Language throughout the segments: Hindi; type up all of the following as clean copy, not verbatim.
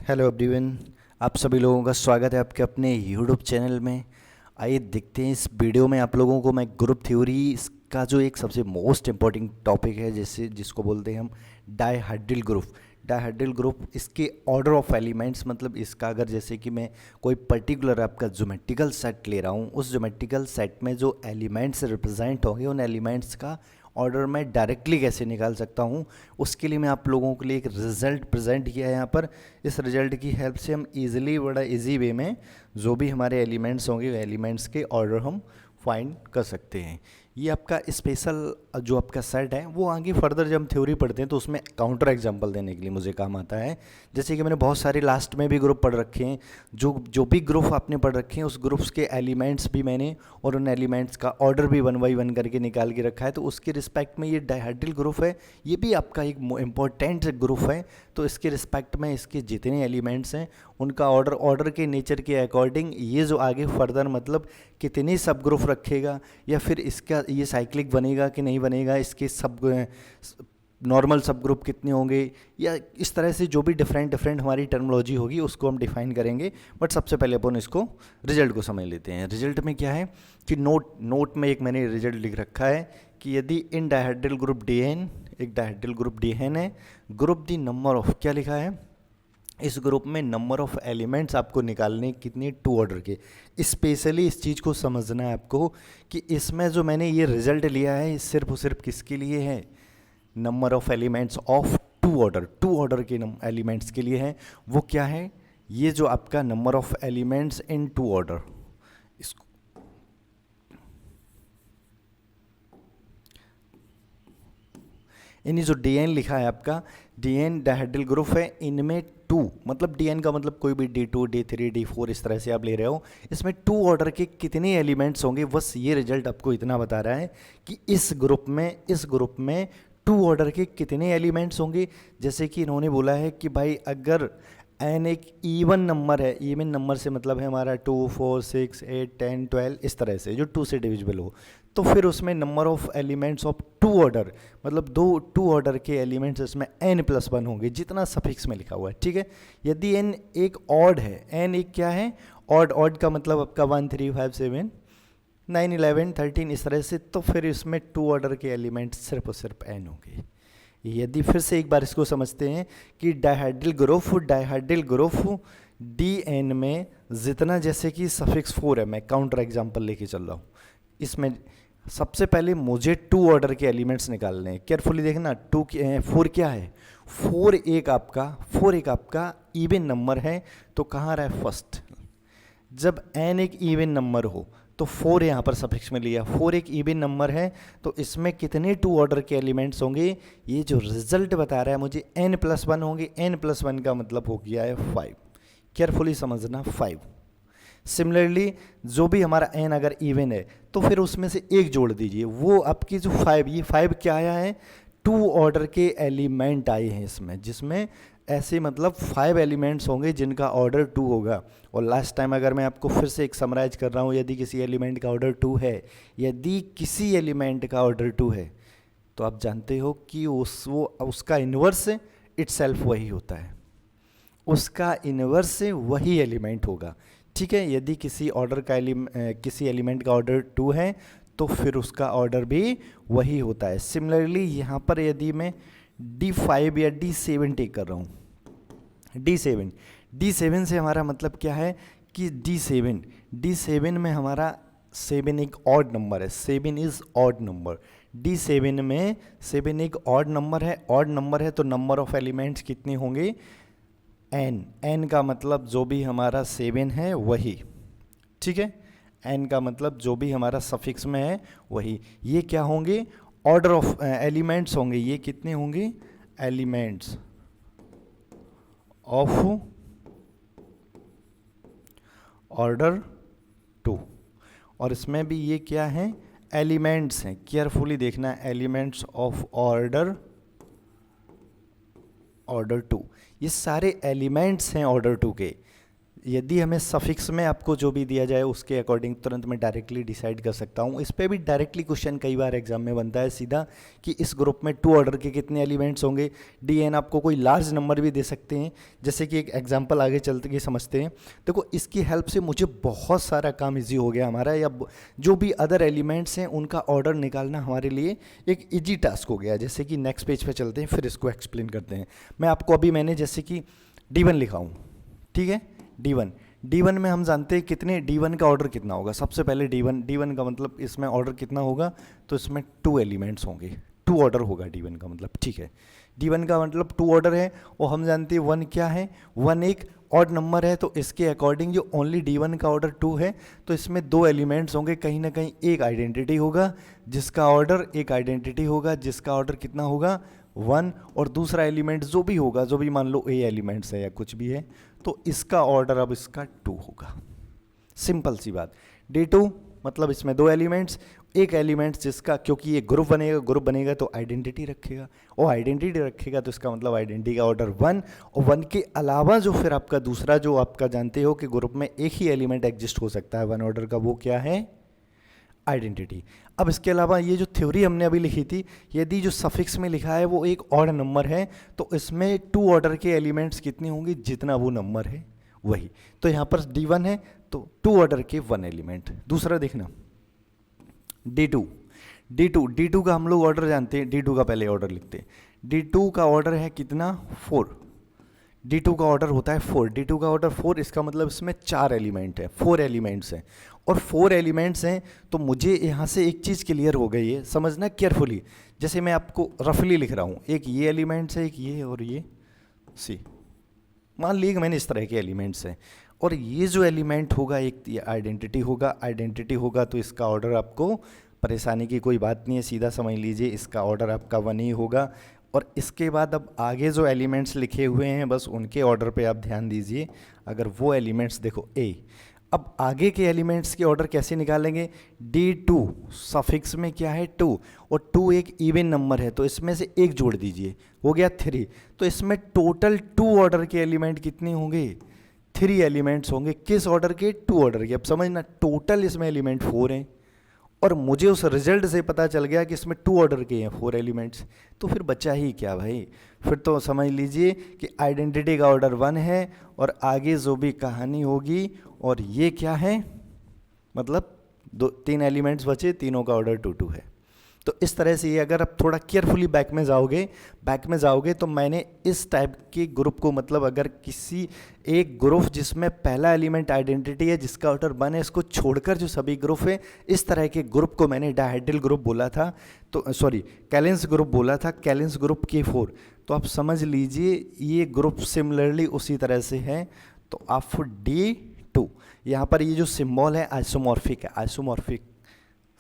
हेलो एवरीवन, आप सभी लोगों का स्वागत है आपके अपने यूट्यूब चैनल में। आइए देखते हैं इस वीडियो में आप लोगों को मैं ग्रुप थ्योरी का जो एक सबसे मोस्ट इम्पॉर्टेंट टॉपिक है जैसे जिसको बोलते हैं हम डायहाइड्रल ग्रुप। डायहाइड्रल ग्रुप इसके ऑर्डर ऑफ एलिमेंट्स, मतलब इसका अगर जैसे कि मैं कोई पर्टिकुलर आपका ज्योमेट्रिकल सेट ले रहा हूँ, उस ज्योमेट्रिकल सेट में जो एलिमेंट्स रिप्रेजेंट होंगे उन एलिमेंट्स का ऑर्डर मैं डायरेक्टली कैसे निकाल सकता हूँ, उसके लिए मैं आप लोगों के लिए एक रिजल्ट प्रेजेंट किया है यहाँ पर। इस रिजल्ट की हेल्प से हम इजीली, बड़ा इजी वे में जो भी हमारे एलिमेंट्स होंगे एलिमेंट्स के ऑर्डर हम फाइंड कर सकते हैं। ये आपका स्पेशल जो आपका सेट है वो आगे फर्दर जब हम थ्योरी पढ़ते हैं तो उसमें काउंटर एग्जांपल देने के लिए मुझे काम आता है। जैसे कि मैंने बहुत सारे लास्ट में भी ग्रुप पढ़ रखे हैं, जो जो भी ग्रुप आपने पढ़ रखे हैं उस ग्रुप्स के एलिमेंट्स भी मैंने और उन एलिमेंट्स का ऑर्डर भी 1 बाई 1 करके निकाल के रखा है। तो उसके रिस्पेक्ट में ये डायहाइड्रल ग्रुप है, ये भी आपका एक इम्पोर्टेंट ग्रुप है। तो इसके रिस्पेक्ट में इसके जितने एलिमेंट्स हैं उनका ऑर्डर के नेचर के अकॉर्डिंग ये जो आगे फर्दर मतलब कितने सब ग्रुप रखेगा या फिर इसका ये साइक्लिक बनेगा कि नहीं बनेगा, इसके सब नॉर्मल सब ग्रुप कितने होंगे, या इस तरह से जो भी डिफरेंट हमारी टर्मोलॉजी होगी उसको हम डिफाइन करेंगे। बट सबसे पहले अपन इसको रिजल्ट को समझ लेते हैं। रिजल्ट में क्या है कि नोट में एक मैंने रिजल्ट लिख रखा है कि यदि इन डायहाइड्रल ग्रुप DN, एक डायहाइड्रल ग्रुप DN है, ग्रुप दी नंबर ऑफ, क्या लिखा है इस ग्रुप में नंबर ऑफ एलिमेंट्स आपको निकालने कितने 2 ऑर्डर के। स्पेशली इस चीज़ को समझना है आपको कि इसमें जो मैंने ये रिजल्ट लिया है सिर्फ और सिर्फ किसके लिए है, number of elements of 2 order के एलिमेंट्स के लिए है। वो क्या है, ये जो आपका number of elements in 2 order, इसको यानी जो DN लिखा है आपका, DN डायहाइड्रल ग्रुप है, इनमें 2 मतलब DN का मतलब कोई भी D2 D3 D4 इस तरह से आप ले रहे हो, इसमें 2 ऑर्डर के कितने एलिमेंट्स होंगे। बस ये रिजल्ट आपको इतना बता रहा है कि इस ग्रुप में 2 ऑर्डर के कितने एलिमेंट्स होंगे। जैसे कि इन्होंने बोला है कि भाई अगर n एक इवन नंबर है, इवन नंबर से मतलब है हमारा 2 4 6 8 10 12 इस तरह से जो 2 से डिविजिबल हो, तो फिर उसमें number of elements of 2 order मतलब 2 ऑर्डर के एलिमेंट्स इसमें n+1 होंगे, जितना सफिक्स में लिखा हुआ है। ठीक है, यदि n एक ऑड है, n एक क्या है ऑड का मतलब आपका 1 3 5 7 9 11 13 इस तरह से, तो फिर इसमें 2 ऑर्डर के एलिमेंट्स सिर्फ और सिर्फ n होंगे। यदि फिर से एक बार इसको समझते हैं कि डायहाइड्रल ग्रुप DN में जितना, जैसे कि सफिक्स 4 है, मैं काउंटर एग्जांपल लेके चल रहा हूँ, इसमें सबसे पहले मुझे 2 ऑर्डर के एलिमेंट्स निकालने हैं। केयरफुली देखना 4 क्या है, 4 एक आपका इवन नंबर है, तो कहाँ रहा है फर्स्ट। जब n एक इवन नंबर हो तो 4 यहाँ पर सफिक्स में लिया, 4 एक इवन नंबर है, तो इसमें कितने 2 ऑर्डर के एलिमेंट्स होंगे। ये जो रिजल्ट बता रहा है मुझे n+1 होंगे, n+1 का मतलब हो गया है 5। केयरफुली समझना 5। सिमिलरली जो भी हमारा n अगर इवन है तो फिर उसमें से एक जोड़ दीजिए, वो आपकी जो 5, ये 5 क्या आया है, 2 ऑर्डर के एलिमेंट आए हैं इसमें, जिसमें ऐसे मतलब 5 एलिमेंट्स होंगे जिनका ऑर्डर 2 होगा। और लास्ट टाइम अगर मैं आपको फिर से एक समराइज कर रहा हूँ, यदि किसी एलिमेंट का ऑर्डर 2 है, यदि किसी एलिमेंट का ऑर्डर 2 है तो आप जानते हो कि उसका इन्वर्स इटसेल्फ वही होता है, उसका इन्वर्स वही एलिमेंट होगा। ठीक है, यदि किसी एलिमेंट का ऑर्डर 2 है तो फिर उसका ऑर्डर भी वही होता है। सिमिलरली यहाँ पर यदि मैं D5 या D7 टेक कर रहा हूँ, D7 से हमारा मतलब क्या है कि D7 में हमारा 7 एक ऑड नंबर है, 7 इज ऑड नंबर। D7 में 7 एक ऑड नंबर है तो नंबर ऑफ एलिमेंट्स कितने होंगे, n का मतलब जो भी हमारा 7 है वही। ठीक है, n का मतलब जो भी हमारा सफिक्स में है वही। ये क्या होंगे, ऑर्डर ऑफ एलिमेंट्स होंगे। ये कितने होंगे, एलिमेंट्स ऑफ ऑर्डर 2। और इसमें भी ये क्या है, एलिमेंट्स हैं। केयरफुली देखना, एलिमेंट्स ऑफ ऑर्डर 2, ये सारे एलिमेंट्स हैं ऑर्डर 2 के। यदि हमें सफिक्स में आपको जो भी दिया जाए उसके अकॉर्डिंग तुरंत मैं डायरेक्टली डिसाइड कर सकता हूँ। इस पे भी डायरेक्टली क्वेश्चन कई बार एग्जाम में बनता है सीधा कि इस ग्रुप में 2 ऑर्डर के कितने एलिमेंट्स होंगे। डीएन आपको कोई लार्ज नंबर भी दे सकते हैं, जैसे कि एक एग्जाम्पल आगे चलते के समझते हैं। देखो इसकी हेल्प से मुझे बहुत सारा काम ईजी हो गया हमारा, या जो भी अदर एलिमेंट्स हैं उनका ऑर्डर निकालना हमारे लिए एक ईजी टास्क हो गया। जैसे कि नेक्स्ट पेज पर चलते हैं, फिर इसको एक्सप्लेन करते हैं। मैं आपको अभी मैंने जैसे कि D1 लिखा हूँ, ठीक है। D1 में हम जानते हैं कितने, D1 का ऑर्डर कितना होगा। सबसे पहले D1 का मतलब इसमें ऑर्डर कितना होगा, तो इसमें 2 एलिमेंट्स होंगे, 2 ऑर्डर होगा D1 का मतलब, ठीक है। D1 का मतलब 2 ऑर्डर है, और हम जानते हैं 1 क्या है, 1 एक ऑड नंबर है, तो इसके अकॉर्डिंग जो ओनली D1 का ऑर्डर 2 है, तो इसमें 2 एलिमेंट्स होंगे। कहीं ना कहीं एक आइडेंटिटी होगा जिसका ऑर्डर, एक आइडेंटिटी होगा जिसका ऑर्डर कितना होगा 1, और दूसरा एलिमेंट जो भी होगा, जो भी मान लो A एलिमेंट्स है या कुछ भी है, तो इसका ऑर्डर अब इसका 2 होगा। सिंपल सी बात। D2 मतलब इसमें 2 एलिमेंट्स, एक एलिमेंट्स जिसका, क्योंकि ये ग्रुप बनेगा तो आइडेंटिटी रखेगा, और आइडेंटिटी रखेगा तो इसका मतलब आइडेंटिटी का ऑर्डर 1, और 1 के अलावा जो फिर आपका दूसरा जो आपका जानते हो कि ग्रुप में एक ही एलिमेंट एग्जिस्ट हो सकता है 1 ऑर्डर का, वो क्या है, आइडेंटिटी। अब इसके अलावा ये जो थ्योरी हमने अभी लिखी थी, यदि जो सफिक्स में लिखा है वो एक ऑड नंबर है, तो इसमें 2 ऑर्डर के एलिमेंट्स कितने होंगे, जितना वो नंबर है वही। तो यहाँ पर D1 है तो 2 ऑर्डर के 1 एलिमेंट। दूसरा देखना D2 का हम लोग ऑर्डर जानते हैं, D2 का पहले ऑर्डर लिखते हैं। D2 का ऑर्डर है कितना, 4। D2 का ऑर्डर होता है 4, D2 का ऑर्डर 4, इसका मतलब इसमें 4 एलिमेंट है, 4 एलिमेंट्स हैं, और 4 एलिमेंट्स हैं। तो मुझे यहाँ से एक चीज़ क्लियर हो गई है, समझना केयरफुली। जैसे मैं आपको रफली लिख रहा हूँ, एक ये एलिमेंट्स है, एक ये, और ये सी, मान लीजिए मैंने इस तरह के एलिमेंट्स हैं, और ये जो एलिमेंट होगा एक ये आइडेंटिटी होगा, तो इसका ऑर्डर आपको परेशानी की कोई बात नहीं है, सीधा समझ लीजिए इसका ऑर्डर आपका 1 ही होगा। और इसके बाद अब आगे जो एलिमेंट्स लिखे हुए हैं बस उनके ऑर्डर पे आप ध्यान दीजिए। अगर वो एलिमेंट्स देखो A, अब आगे के एलिमेंट्स के ऑर्डर कैसे निकालेंगे, D2 सफिक्स में क्या है 2, और 2 एक इवन नंबर है, तो इसमें से एक जोड़ दीजिए, हो गया 3। तो इसमें टोटल 2 ऑर्डर के एलिमेंट कितने होंगे, 3 एलिमेंट्स होंगे। किस ऑर्डर के, 2 ऑर्डर के। अब समझना टोटल इसमें एलिमेंट 4 हैं, और मुझे उस रिजल्ट से पता चल गया कि इसमें 2 ऑर्डर के हैं 4 एलिमेंट्स, तो फिर बचा ही क्या भाई, फिर तो समझ लीजिए कि आइडेंटिटी का ऑर्डर 1 है, और आगे जो भी कहानी होगी, और ये क्या है, मतलब 3 एलिमेंट्स बचे, तीनों का ऑर्डर 2 है। तो इस तरह से ये, अगर आप थोड़ा केयरफुली बैक में जाओगे तो मैंने इस टाइप के ग्रुप को, मतलब अगर किसी एक ग्रुप जिसमें पहला एलिमेंट आइडेंटिटी है जिसका ऑर्डर 1 है, इसको छोड़कर जो सभी ग्रुप है, इस तरह के ग्रुप को मैंने डायहेड्रल ग्रुप बोला था, तो सॉरी कैलेंस ग्रुप बोला था, कैलेंस ग्रुप K4। तो आप समझ लीजिए ये ग्रुप सिमिलरली उसी तरह से है। तो आप D2 यहाँ पर ये जो सिंबल है आइसोमॉर्फिक है, आइसोमॉर्फिक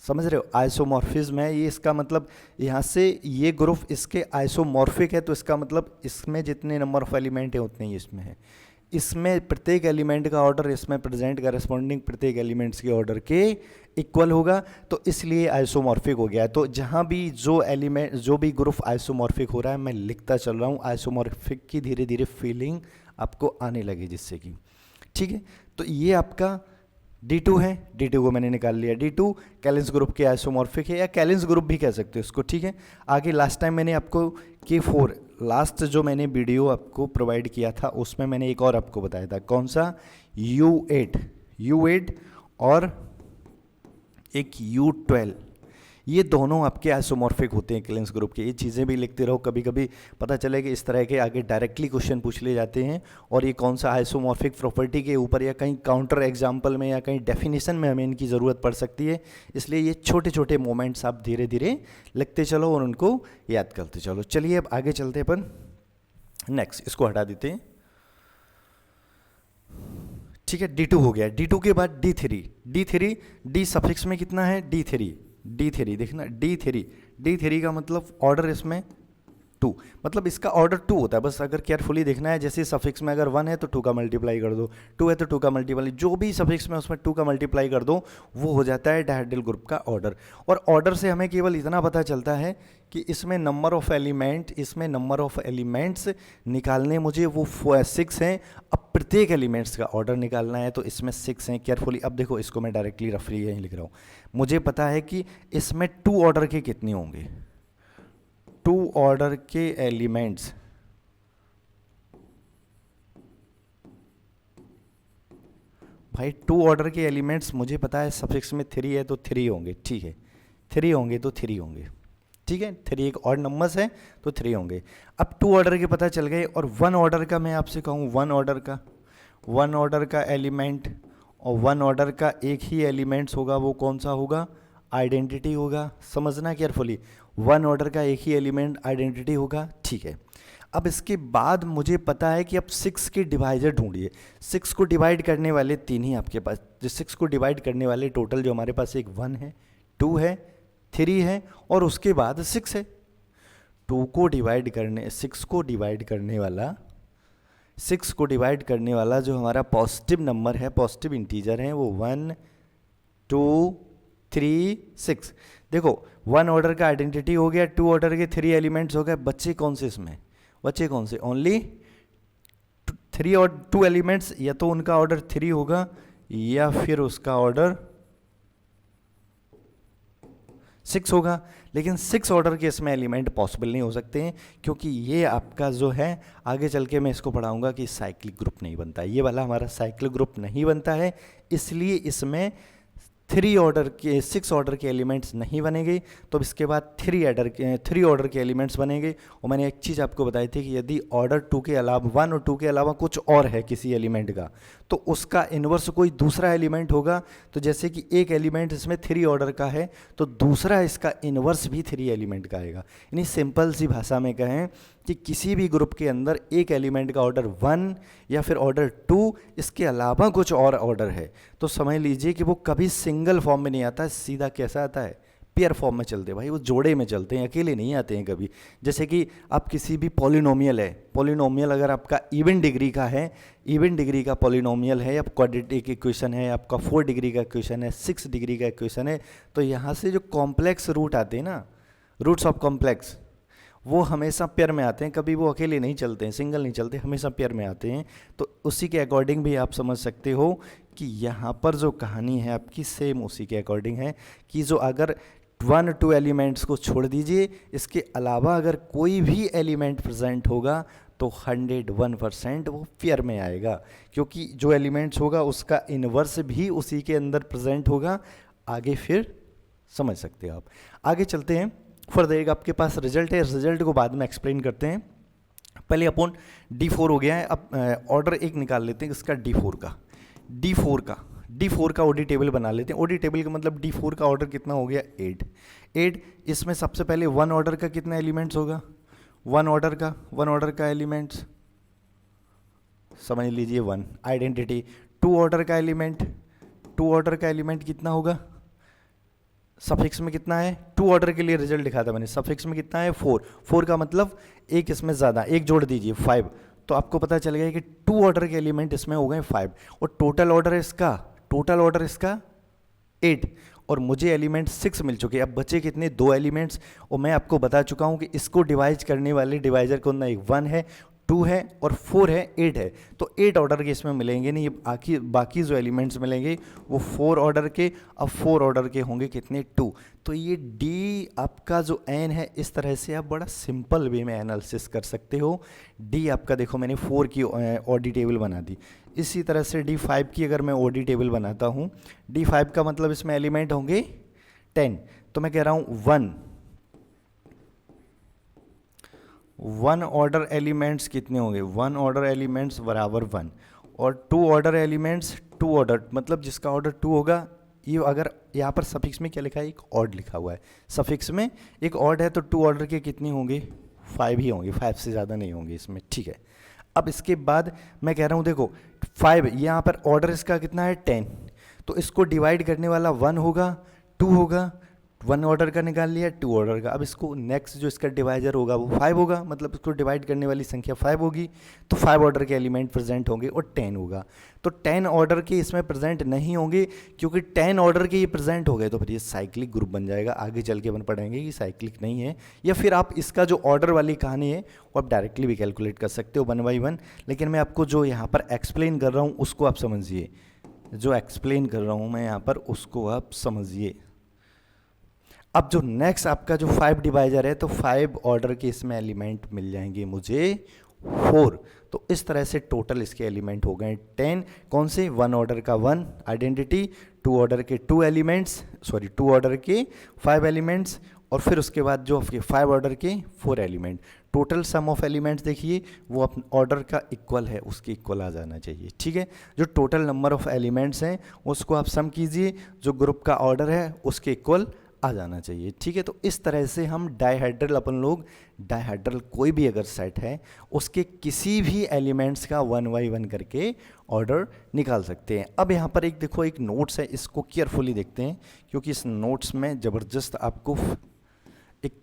समझ रहे हो, आइसोमॉर्फिज्म है ये, इसका मतलब यहाँ से ये ग्रुप इसके आइसोमॉर्फिक है, तो इसका मतलब इसमें जितने नंबर ऑफ एलिमेंट है उतने ही इसमें है। इसमें प्रत्येक एलिमेंट का ऑर्डर इसमें प्रेजेंट करस्पॉन्डिंग प्रत्येक एलिमेंट्स के ऑर्डर के इक्वल होगा, तो इसलिए आइसोमॉर्फिक हो गया है। तो जहाँ भी जो एलिमेंट, जो भी ग्रुप आइसोमॉर्फिक हो रहा है, मैं लिखता चल रहा हूँ, आइसोमॉर्फिक की धीरे धीरे फीलिंग आपको आने लगी जिससे कि, ठीक है। तो ये आपका D2 है, D2 को मैंने निकाल लिया। D2 कैलेंस ग्रुप के आइसोमॉर्फिक है, या कैलेंस ग्रुप भी कह सकते हो इसको, ठीक है। आगे लास्ट टाइम मैंने आपको K4, लास्ट जो मैंने वीडियो आपको प्रोवाइड किया था उसमें मैंने एक और आपको बताया था, कौन सा, U8 और एक U12, ये दोनों आपके आइसोमॉर्फिक होते हैं कैलेंस ग्रुप के। ये चीज़ें भी लिखते रहो, कभी कभी पता चले कि इस तरह के आगे डायरेक्टली क्वेश्चन पूछ लिए जाते हैं, और ये कौन सा आइसोमॉर्फिक प्रॉपर्टी के ऊपर या कहीं काउंटर एग्जाम्पल में या कहीं डेफिनेशन में हमें इनकी ज़रूरत पड़ सकती है। इसलिए ये छोटे छोटे मोमेंट्स आप धीरे धीरे लिखते चलो और उनको याद करते चलो। चलिए अब आगे चलते अपन नेक्स्ट, इसको हटा देते हैं, ठीक है। D2 हो गया, D2 के बाद D3, D सफिक्स में कितना है, D3 देखना, D3 का मतलब ऑर्डर इसमें 2, मतलब इसका ऑर्डर 2 होता है। बस अगर केयरफुली देखना है, जैसे सफिक्स में अगर 1 है तो 2 का मल्टीप्लाई कर दो, 2 है तो 2 का मल्टीप्लाई, जो भी सफिक्स में उसमें 2 का मल्टीप्लाई कर दो, वो हो जाता है डायहेड्रल ग्रुप का ऑर्डर। और ऑर्डर से हमें केवल इतना पता चलता है कि इसमें नंबर ऑफ एलिमेंट्स निकालने मुझे वो 6 हैं। अब प्रत्येक एलिमेंट्स का ऑर्डर निकालना है, तो इसमें 6 हैं केयरफुली। अब देखो इसको मैं डायरेक्टली रफली यहीं लिख रहा हूँ। मुझे पता है कि इसमें 2 ऑर्डर के कितने होंगे, 2 ऑर्डर के एलिमेंट्स भाई 2 ऑर्डर के एलिमेंट्स मुझे पता है सफिक्स में 3 है तो 3 होंगे, ठीक है, 3 होंगे तो 3 होंगे, ठीक है, 3 एक ऑड नंबर्स है तो 3 होंगे। अब 2 ऑर्डर के पता चल गए, और 1 ऑर्डर का मैं आपसे कहूँ, 1 ऑर्डर का एलिमेंट, और 1 ऑर्डर का एक ही एलिमेंट्स होगा, वो कौन सा होगा, आइडेंटिटी होगा। समझना केयरफुली, 1 ऑर्डर का एक ही एलिमेंट आइडेंटिटी होगा, ठीक है। अब इसके बाद मुझे पता है कि अब 6 के डिवाइजर ढूंढिए। 6 को डिवाइड करने वाले 3 ही आपके पास, जो 6 को डिवाइड करने वाले टोटल जो हमारे पास एक 1 है, 2 है, 3 है, और उसके बाद 6 है। 6 को डिवाइड करने वाला जो हमारा पॉजिटिव नंबर है, पॉजिटिव इंटीजर है, वो 1 2 3 6। देखो 1 ऑर्डर का आइडेंटिटी हो गया, 2 ऑर्डर के 3 एलिमेंट्स हो गए, बच्चे कौन से इसमें, बच्चे कौन से, ओनली 3 और 2 एलिमेंट्स, या तो उनका ऑर्डर 3 होगा या फिर उसका ऑर्डर 6 होगा। लेकिन 6 ऑर्डर के इसमें एलिमेंट पॉसिबल नहीं हो सकते हैं, क्योंकि ये आपका जो है आगे चल के मैं इसको पढ़ाऊंगा कि साइक्लिक ग्रुप नहीं बनता, ये वाला हमारा साइक्लिक ग्रुप नहीं बनता है, इसलिए इसमें 6 ऑर्डर के एलिमेंट्स नहीं बनेंगे। तो इसके बाद 3 ऑर्डर के एलिमेंट्स बनेंगे। और मैंने एक चीज़ आपको बताई थी कि यदि ऑर्डर 2 के अलावा 1 और 2 के अलावा कुछ और है किसी एलिमेंट का, तो उसका इन्वर्स कोई दूसरा एलिमेंट होगा। तो जैसे कि एक एलिमेंट इसमें 3 ऑर्डर का है, तो दूसरा इसका इन्वर्स भी 3 एलिमेंट का आएगा। यानी सिंपल सी भाषा में कहें कि किसी भी ग्रुप के अंदर एक एलिमेंट का ऑर्डर 1 या फिर ऑर्डर 2, इसके अलावा कुछ और ऑर्डर है, तो समझ लीजिए कि वो कभी सिंगल फॉर्म में नहीं आता, सीधा कैसा आता है, पेयर फॉर्म में चलते हैं भाई, वो जोड़े में चलते हैं, अकेले नहीं आते हैं कभी। जैसे कि आप किसी भी पॉलिनोमियल है, पॉलिनोमियल अगर आपका इवन डिग्री का है, इवन डिग्री का पॉलिनोमियल है, या क्वाड्रेटिक इक्वेशन है, आपका 4 डिग्री का इक्वेशन है, 6 डिग्री का इक्वेशन है, तो यहाँ से जो कॉम्प्लेक्स रूट आते हैं ना, रूट्स ऑफ कॉम्प्लेक्स, वो हमेशा पेयर में आते हैं, कभी वो अकेले नहीं चलते हैं, सिंगल नहीं चलते, हमेशा पेयर में आते हैं। तो उसी के अकॉर्डिंग भी आप समझ सकते हो कि यहाँ पर जो कहानी है आपकी सेम उसी के अकॉर्डिंग है, कि जो अगर 1 2 एलिमेंट्स को छोड़ दीजिए, इसके अलावा अगर कोई भी एलिमेंट प्रेजेंट होगा तो 101% वो पेयर में आएगा, क्योंकि जो एलिमेंट्स होगा उसका इन्वर्स भी उसी के अंदर प्रेजेंट होगा। आगे फिर समझ सकते हो आप। आगे चलते हैं, फर्दर एक आपके पास रिजल्ट है, रिजल्ट को बाद में एक्सप्लेन करते हैं। पहले अपन D4 हो गया है, अब ऑर्डर एक निकाल लेते हैं इसका D4 का ओडी टेबल बना लेते हैं। ओडी टेबल का मतलब D4 का ऑर्डर कितना हो गया, 8। इसमें सबसे पहले 1 ऑर्डर का कितना एलिमेंट्स होगा, 1 ऑर्डर का एलिमेंट्स समझ लीजिए 1 आइडेंटिटी। 2 ऑर्डर का एलिमेंट कितना होगा, सफिक्स में कितना है, 2 ऑर्डर के लिए रिजल्ट लिखा था मैंने, सफिक्स में कितना है 4 का मतलब एक इसमें ज़्यादा, एक जोड़ दीजिए 5, तो आपको पता चल गया कि 2 ऑर्डर के एलिमेंट इसमें हो गए 5, और टोटल ऑर्डर इसका 8, और मुझे एलिमेंट 6 मिल चुके। अब बचे कितने, 2 एलिमेंट्स, और मैं आपको बता चुका हूँ कि इसको डिवाइड करने वाले डिवाइजर कौन है, 1 है, 2 है और 4 है, 8 है, तो 8 ऑर्डर के इसमें मिलेंगे नहीं, बाकी जो एलिमेंट्स मिलेंगे वो 4 ऑर्डर के। अब 4 ऑर्डर के होंगे कितने, 2। तो ये डी आपका जो एन है, इस तरह से आप बड़ा सिंपल वे में एनालिसिस कर सकते हो। डी आपका देखो मैंने 4 की ओडी टेबल बना दी, इसी तरह से D5 की अगर मैं ओडी टेबल बनाता हूँ, D5 का मतलब इसमें एलिमेंट होंगे 10, तो मैं कह रहा हूँ 1 ऑर्डर एलिमेंट्स कितने होंगे, 1 ऑर्डर एलिमेंट्स बराबर 1, और 2 ऑर्डर एलिमेंट्स 2 ऑर्डर, मतलब जिसका ऑर्डर 2 होगा, ये अगर यहाँ पर सफिक्स में क्या लिखा है, एक ऑड लिखा हुआ है, सफिक्स में एक ऑड है, तो 2 ऑर्डर के कितने होंगे, 5 ही होंगे, 5 से ज़्यादा नहीं होंगे इसमें, ठीक है। अब इसके बाद मैं कह रहा हूँ देखो 5, यहाँ पर ऑर्डर इसका कितना है 10, तो इसको डिवाइड करने वाला 1 होगा, 2 होगा, 1 ऑर्डर का निकाल लिया, 2 ऑर्डर का। अब इसको नेक्स्ट जो इसका डिवाइजर होगा वो 5 होगा, मतलब इसको डिवाइड करने वाली संख्या 5 होगी, तो 5 ऑर्डर के एलिमेंट प्रेजेंट होंगे और 10 होगा। तो 10 ऑर्डर के इसमें प्रेजेंट नहीं होंगे, क्योंकि 10 ऑर्डर के ये प्रेजेंट हो गए तो फिर ये साइक्लिक ग्रुप बन जाएगा। आगे चल के अपन पढ़ेंगे कि साइक्लिक नहीं है, या फिर आप इसका जो ऑर्डर वाली कहानी है वो आप डायरेक्टली भी कैलकुलेट कर सकते हो 1 बाई 1। लेकिन मैं आपको जो यहाँ पर एक्सप्लेन कर रहा हूँ उसको आप समझिए, जो एक्सप्लेन कर रहा हूँ मैं यहाँ पर उसको आप समझिए। अब जो नेक्स्ट आपका जो 5 डिवाइजर है, तो 5 ऑर्डर के इसमें एलिमेंट मिल जाएंगे मुझे 4। तो इस तरह से टोटल इसके एलिमेंट हो गए 10। कौन से? 1 ऑर्डर का 1 आइडेंटिटी, 2 ऑर्डर के 2 एलिमेंट्स, 2 ऑर्डर के 5 एलिमेंट्स, और फिर उसके बाद जो 5 ऑर्डर के 4 element. Total sum of elements देखिए वो अपने ऑर्डर का इक्वल है, उसके इक्वल आ जाना चाहिए। ठीक है, जो टोटल नंबर ऑफ एलिमेंट्स हैं उसको आप सम कीजिए, जो ग्रुप का ऑर्डर है उसके इक्वल आ जाना चाहिए। ठीक है, तो इस तरह से हम डायहेड्रल, अपन लोग डायहेड्रल कोई भी अगर सेट है उसके किसी भी एलिमेंट्स का 1 बाई 1 करके ऑर्डर निकाल सकते हैं। अब यहाँ पर एक देखो, एक नोट्स है, इसको केयरफुली देखते हैं, क्योंकि इस नोट्स में ज़बरदस्त आपको एक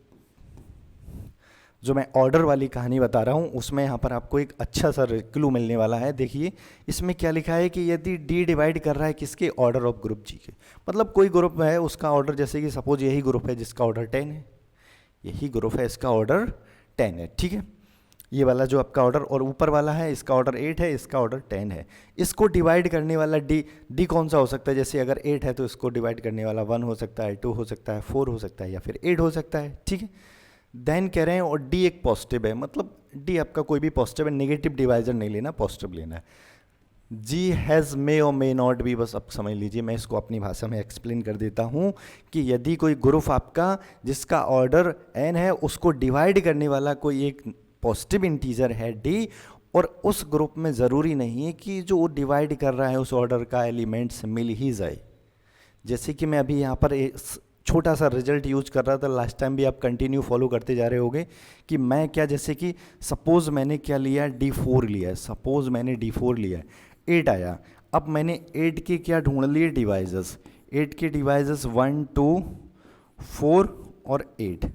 जो मैं ऑर्डर वाली कहानी बता रहा हूँ उसमें यहाँ पर आपको एक अच्छा सा क्लू मिलने वाला है। देखिए इसमें क्या लिखा है कि यदि डी डिवाइड कर रहा है किसके? ऑर्डर ऑफ ग्रुप जी के। मतलब कोई ग्रुप है उसका ऑर्डर, जैसे कि सपोज यही ग्रुप है जिसका ऑर्डर 10 है, यही ग्रुप है इसका ऑर्डर 10 है। ठीक है, ये वाला जो आपका ऑर्डर, और ऊपर वाला है इसका ऑर्डर 8 है, इसका ऑर्डर 10 है। इसको डिवाइड करने वाला डी कौन सा हो सकता है? जैसे अगर 8 है तो इसको डिवाइड करने वाला 1 हो सकता है, 2 हो सकता है, 4 हो सकता है, या फिर 8 हो सकता है। ठीक है, देन कह रहे हैं और डी एक पॉजिटिव है, मतलब डी आपका कोई भी पॉजिटिव है, नेगेटिव डिवाइजर नहीं लेना, पॉजिटिव लेना है। जी हैज़ मे और मे नॉट बी, बस अब समझ लीजिए, मैं इसको अपनी भाषा में एक्सप्लेन कर देता हूँ कि यदि कोई ग्रुप आपका जिसका ऑर्डर n है उसको डिवाइड करने वाला कोई एक पॉजिटिव इंटीजर है d, और उस ग्रुप में ज़रूरी नहीं है कि जो वो डिवाइड कर रहा है उस ऑर्डर का एलिमेंट्स मिल ही जाए। जैसे कि मैं अभी यहाँ पर छोटा सा रिजल्ट यूज कर रहा था, लास्ट टाइम भी आप कंटिन्यू फॉलो करते जा रहे होगे कि मैं क्या, जैसे कि सपोज मैंने क्या लिया, D4 लिया है, सपोज मैंने D4 लिया है, 8 आया। अब मैंने 8 के क्या ढूंढ लिए? डिवाइजर्स। 8 के डिवाइजर्स 1 2 4 और 8,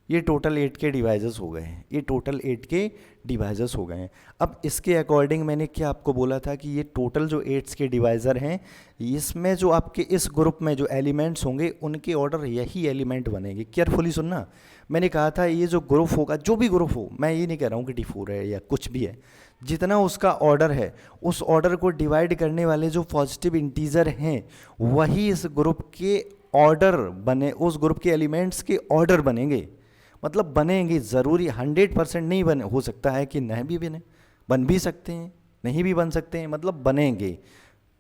ये टोटल 8 के डिवाइजर्स हो गए हैं, ये टोटल 8 के डिवाइजर्स हो गए हैं। अब इसके अकॉर्डिंग मैंने क्या आपको बोला था कि ये टोटल जो 8 के डिवाइज़र हैं, इसमें जो आपके इस ग्रुप में जो एलिमेंट्स होंगे उनके ऑर्डर यही एलिमेंट बनेंगे। केयरफुली सुनना, मैंने कहा था ये जो ग्रुप होगा, जो भी ग्रुप हो, मैं ये नहीं कह रहा हूँ कि D4 है या कुछ भी है, जितना उसका ऑर्डर है उस ऑर्डर को डिवाइड करने वाले जो पॉजिटिव इंटीजर हैं वही इस ग्रुप के ऑर्डर बने, उस ग्रुप के एलिमेंट्स के ऑर्डर बनेंगे। मतलब बनेंगे, ज़रूरी 100% नहीं बने, हो सकता है कि नहीं भी बन भी सकते हैं, नहीं भी बन सकते हैं, मतलब बनेंगे।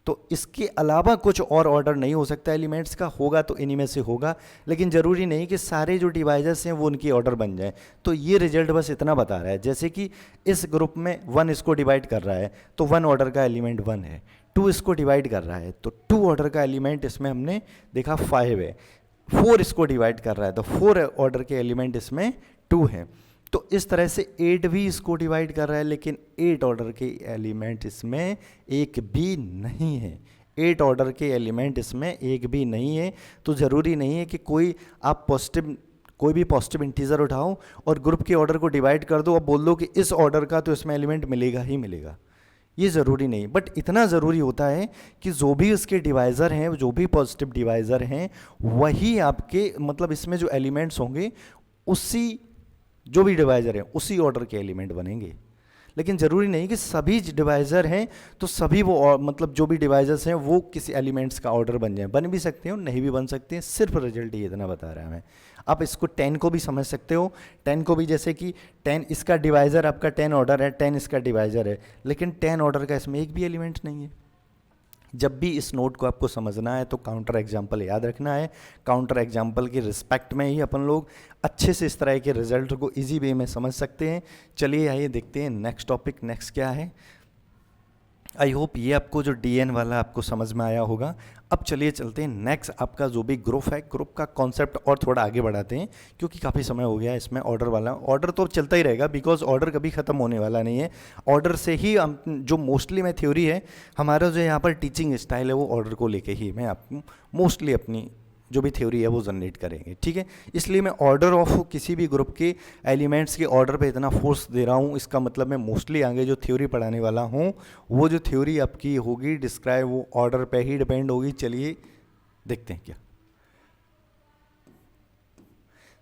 तो इसके अलावा कुछ और ऑर्डर नहीं हो सकता एलिमेंट्स का, होगा तो इन्हीं में से होगा, लेकिन ज़रूरी नहीं कि सारे जो डिवाइजर्स हैं वो उनकी ऑर्डर बन जाए। तो ये रिजल्ट बस इतना बता रहा है, जैसे कि इस ग्रुप में 1 इसको डिवाइड कर रहा है तो 1 ऑर्डर का एलिमेंट 1 है, 2 इसको डिवाइड कर रहा है तो 2 ऑर्डर का एलिमेंट इसमें हमने देखा 5 है, 4 इसको डिवाइड कर रहा है तो 4 ऑर्डर के एलिमेंट इसमें 2 हैं। तो इस तरह से 8 भी इसको डिवाइड कर रहा है, लेकिन 8 ऑर्डर के एलिमेंट इसमें एक भी नहीं है, 8 ऑर्डर के एलिमेंट इसमें एक भी नहीं है। तो ज़रूरी नहीं है कि कोई भी पॉजिटिव इंटीजर उठाओ और ग्रुप के ऑर्डर को डिवाइड कर दो और बोल दो कि इस ऑर्डर का तो इसमें एलिमेंट मिलेगा ही मिलेगा, ये ज़रूरी नहीं। बट इतना ज़रूरी होता है कि जो भी इसके डिवाइज़र हैं, जो भी पॉजिटिव डिवाइज़र हैं, वही आपके, मतलब इसमें जो एलिमेंट्स होंगे उसी, जो भी डिवाइज़र हैं उसी ऑर्डर के एलिमेंट बनेंगे। लेकिन ज़रूरी नहीं कि सभी डिवाइज़र हैं तो सभी वो, मतलब जो भी डिवाइज़र्स हैं वो किसी एलिमेंट्स का ऑर्डर बन जाए, बन भी सकते हैं और नहीं भी बन सकते हैं। सिर्फ रिजल्ट ये इतना बता रहा है हमें। आप इसको 10 को भी समझ सकते हो, 10 को भी, जैसे कि 10 इसका डिवाइज़र आपका 10 ऑर्डर है, 10 इसका डिवाइज़र है, लेकिन 10 ऑर्डर का इसमें एक भी एलिमेंट नहीं है। जब भी इस नोट को आपको समझना है तो काउंटर एग्जाम्पल याद रखना है, काउंटर एग्जाम्पल के रिस्पेक्ट में ही अपन लोग अच्छे से इस तरह के रिजल्ट को इजी वे में समझ सकते हैं। चलिए आइए देखते हैं नेक्स्ट टॉपिक, नेक्स्ट क्या है। आई होप ये आपको जो DN वाला आपको समझ में आया होगा। अब चलिए चलते हैं नेक्स्ट, आपका जो भी ग्रुप है, ग्रुप का कॉन्सेप्ट और थोड़ा आगे बढ़ाते हैं, क्योंकि काफ़ी समय हो गया इसमें ऑर्डर वाला। ऑर्डर तो चलता ही रहेगा, बिकॉज ऑर्डर कभी ख़त्म होने वाला नहीं है। ऑर्डर से ही हम, जो मोस्टली में थ्योरी है हमारा, जो यहाँ पर टीचिंग स्टाइल है वो ऑर्डर को लेके ही मैं आपको मोस्टली अपनी जो भी थ्योरी है वो जनरेट करेंगे, ठीक है। इसलिए मैं ऑर्डर ऑफ किसी भी ग्रुप के एलिमेंट्स के ऑर्डर पे इतना फोर्स दे रहा हूँ, इसका मतलब मैं मोस्टली आगे जो थ्योरी पढ़ाने वाला हूँ वो जो थ्योरी आपकी होगी डिस्क्राइब वो ऑर्डर पे ही डिपेंड होगी। चलिए देखते हैं क्या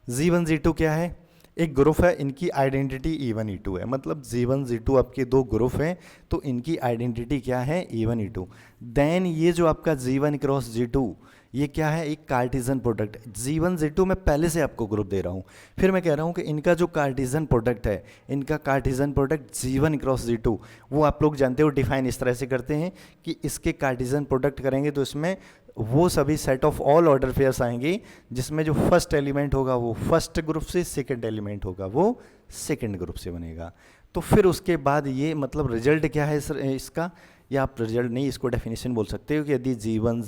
Z1 Z2 क्या है। एक ग्रुप है, इनकी आइडेंटिटी E1 E2 है, मतलब Z1 Z2 आपके दो ग्रुप हैं तो इनकी आइडेंटिटी क्या है E1 E2। देन ये जो आपका Z1 क्रॉस Z2 ये क्या है, एक कार्टेशियन प्रोडक्ट। Z1 Z2 मैं पहले से आपको ग्रुप दे रहा हूँ, फिर मैं कह रहा हूँ कि इनका जो कार्टेशियन प्रोडक्ट है, इनका Cartesian product Z1 cross Z2 वो आप लोग जानते हो डिफाइन इस तरह से करते हैं कि इसके कार्टेशियन प्रोडक्ट करेंगे तो इसमें वो सभी set of all order pairs आएंगे जिसमें जो फर्स्ट एलिमेंट होगा वो फर्स्ट ग्रुप से, सेकंड एलिमेंट होगा वो सेकंड ग्रुप से बनेगा। तो फिर उसके बाद ये मतलब रिजल्ट क्या है इसका, या आप रिजल्ट नहीं इसको डेफिनेशन बोल सकते हो कि यदि Z1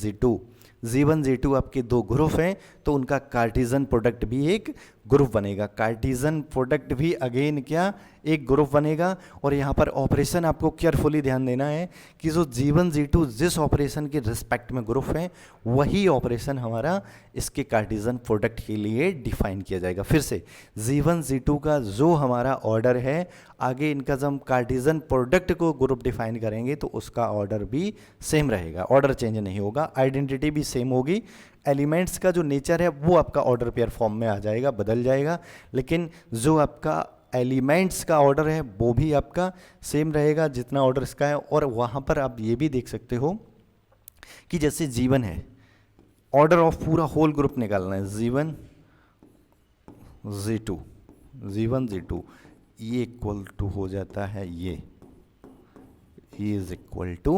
Z2 आपके दो ग्रुप हैं तो उनका कार्टेशियन प्रोडक्ट भी एक ग्रुप बनेगा। कार्टेशियन प्रोडक्ट भी अगेन क्या एक ग्रुप बनेगा। और यहाँ पर ऑपरेशन आपको केयरफुली ध्यान देना है कि जो Z1 Z2 जिस ऑपरेशन के रिस्पेक्ट में ग्रुप है वही ऑपरेशन हमारा इसके कार्टेशियन प्रोडक्ट के लिए डिफाइन किया जाएगा। फिर से Z1 Z2 का जो हमारा ऑर्डर है, आगे इनका जब हम कार्टेशियन प्रोडक्ट को ग्रुप डिफाइन करेंगे तो उसका ऑर्डर भी सेम रहेगा, ऑर्डर चेंज नहीं होगा, आइडेंटिटी भी सेम होगी, एलिमेंट्स का जो नेचर है वो आपका ऑर्डर पेयर फॉर्म में आ जाएगा, बदल जाएगा, लेकिन जो आपका एलिमेंट्स का ऑर्डर है वो भी आपका सेम रहेगा जितना ऑर्डर इसका है। और वहाँ पर आप ये भी देख सकते हो कि जैसे Z1 है, ऑर्डर ऑफ पूरा होल ग्रुप निकालना है, Z1 Z2 ये इक्वल टू हो जाता है ये इज इक्वल टू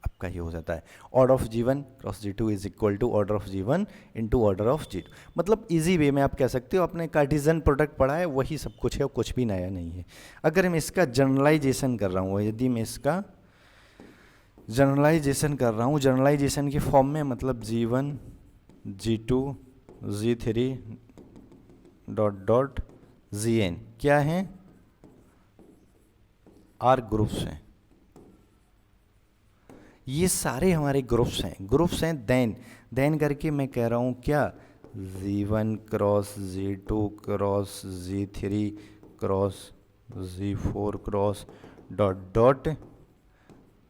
आपका ये हो जाता है order of G1 cross G2 is equal to order of G1 into order of G2। मतलब इजी वे में आप कह सकते हो आपने कार्टेशियन प्रोडक्ट पढ़ा है वही सब कुछ है, कुछ भी नया नहीं है। अगर मैं इसका जनरलाइजेशन कर रहा हूँ, यदि मैं इसका जनरलाइजेशन कर रहा हूँ जनरलाइजेशन के फॉर्म में, मतलब G1 G2 Z3 dot dot Zn क्या है, आर ग्रुप्स हैं, ये सारे हमारे ग्रुप्स हैं। देन करके मैं कह रहा हूँ क्या, Z1 cross Z2 cross Z3 cross Z4 cross dot dot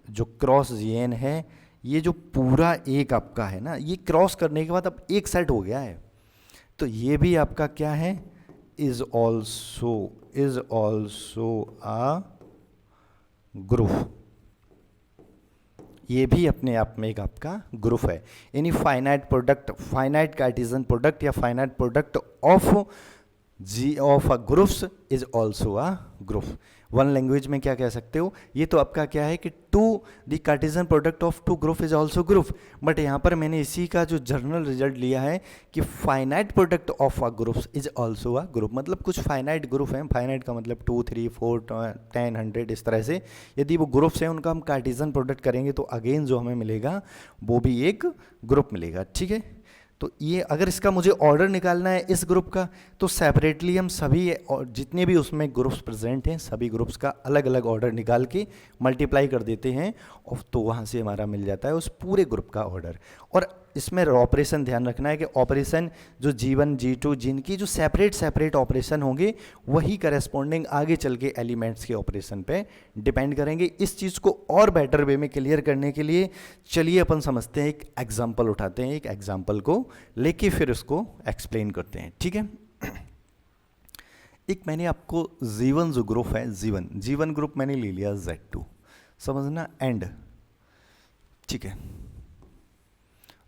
जो क्रॉस Zn है, ये जो पूरा एक आपका है ना, ये क्रॉस करने के बाद अब एक सेट हो गया है, तो ये भी आपका क्या है, इज ऑल्सो आ ग्रुप, ये भी अपने आप में एक आपका ग्रुप है। यानी फाइनाइट कार्टेशियन प्रोडक्ट या finite product of a groups is also a group. One language में क्या कह सकते हो, ये तो आपका क्या है कि the Cartesian product of two group is also group, but यहाँ पर मैंने इसी का जो जर्नल रिजल्ट लिया है कि finite product of a groups is also a group. मतलब कुछ फाइनाइट ग्रुप हैं, फाइनाइट का मतलब 2 3 4 10 100 इस तरह से, यदि वो ग्रुप्स हैं उनका हम कार्टेशियन प्रोडक्ट करेंगे तो अगेन जो हमें मिलेगा वो भी एक ग्रुप मिलेगा, ठीक है। तो ये अगर इसका मुझे ऑर्डर निकालना है इस ग्रुप का, तो सेपरेटली हम सभी और जितने भी उसमें ग्रुप्स प्रेजेंट हैं सभी ग्रुप्स का अलग अलग ऑर्डर निकाल के मल्टीप्लाई कर देते हैं और तो वहाँ से हमारा मिल जाता है उस पूरे ग्रुप का ऑर्डर। और इसमें ऑपरेशन ध्यान रखना है कि ऑपरेशन जो G1 G2 जिनकी जो सेपरेट ऑपरेशन होंगे वही करस्पॉन्डिंग आगे चल के एलिमेंट्स के ऑपरेशन पे डिपेंड करेंगे। इस चीज़ को और बेटर वे में क्लियर करने के लिए चलिए अपन समझते हैं, एक एग्जाम्पल उठाते हैं, एक एग्जाम्पल को लेके फिर उसको एक्सप्लेन करते हैं, ठीक है। एक मैंने आपको Z1 जो ग्रुप है G1 ग्रुप मैंने ले लिया Z2, समझना एंड, ठीक है।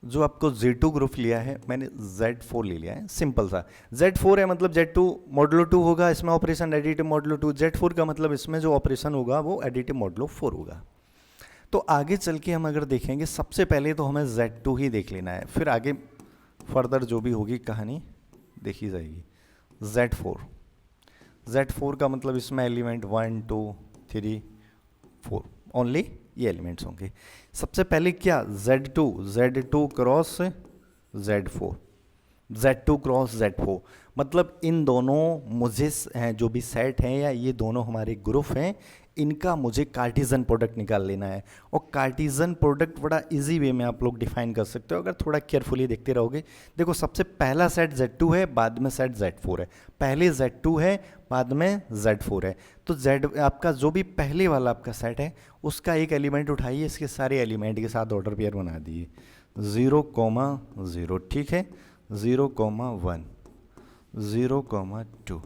जो आपको Z2 ग्रुप लिया है मैंने Z4 ले लिया है, सिंपल सा Z4 है मतलब Z2 मॉडुलो 2 होगा, इसमें ऑपरेशन एडिटिव मॉडुलो 2, Z4 का मतलब इसमें जो ऑपरेशन होगा वो एडिटिव मॉडुलो 4 होगा। तो आगे चल के हम अगर देखेंगे, सबसे पहले तो हमें Z2 ही देख लेना है, फिर आगे फर्दर जो भी होगी कहानी देखी जाएगी। Z4 का मतलब इसमें एलिमेंट 1 2 3 4 ओनली ये एलिमेंट्स होंगे। सबसे पहले क्या Z2 cross Z4, Z2 cross Z4, मतलब इन दोनों मुझे जो भी सेट हैं या ये दोनों हमारे ग्रुप हैं, इनका मुझे कार्टिजन प्रोडक्ट निकाल लेना है। और कार्टिजन प्रोडक्ट बड़ा इजी वे में आप लोग डिफाइन कर सकते हो अगर थोड़ा केयरफुली देखते रहोगे। देखो सबसे पहला सेट Z2 है, बाद में सेट Z4 है, पहले Z2 है, बाद में Z4 है। तो Z आपका जो भी पहले वाला आपका सेट है उसका एक एलिमेंट उठाइए, इसके सारे एलिमेंट के साथ ऑर्डर पेयर बना दिए 0,0, ठीक है, 0,1, 0,2,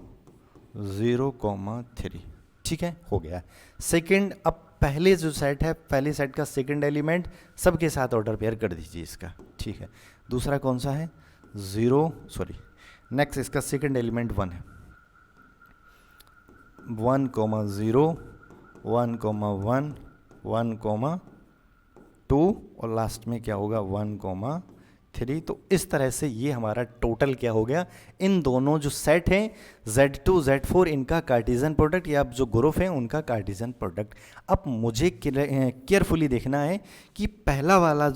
0,3, ठीक है, हो गया। सेकंड, अब पहले जो सेट है, पहले सेट का सेकंड एलिमेंट सबके साथ ऑर्डर पेयर कर दीजिए इसका, ठीक है। दूसरा कौन सा है, नेक्स्ट इसका सेकंड एलिमेंट 1 है, 1,0, 1,1, 1,2 और लास्ट में क्या होगा 1,3। तो इस तरह से ये हमारा टोटल क्या हो गया, इन दोनों जो सेट हैं Z2 Z4 इनका कार्टिजन प्रोडक्ट या जो ग्रुप हैं उनका कार्टिजन प्रोडक्ट। अब मुझे केयरफुली देखना है कि पहला वाला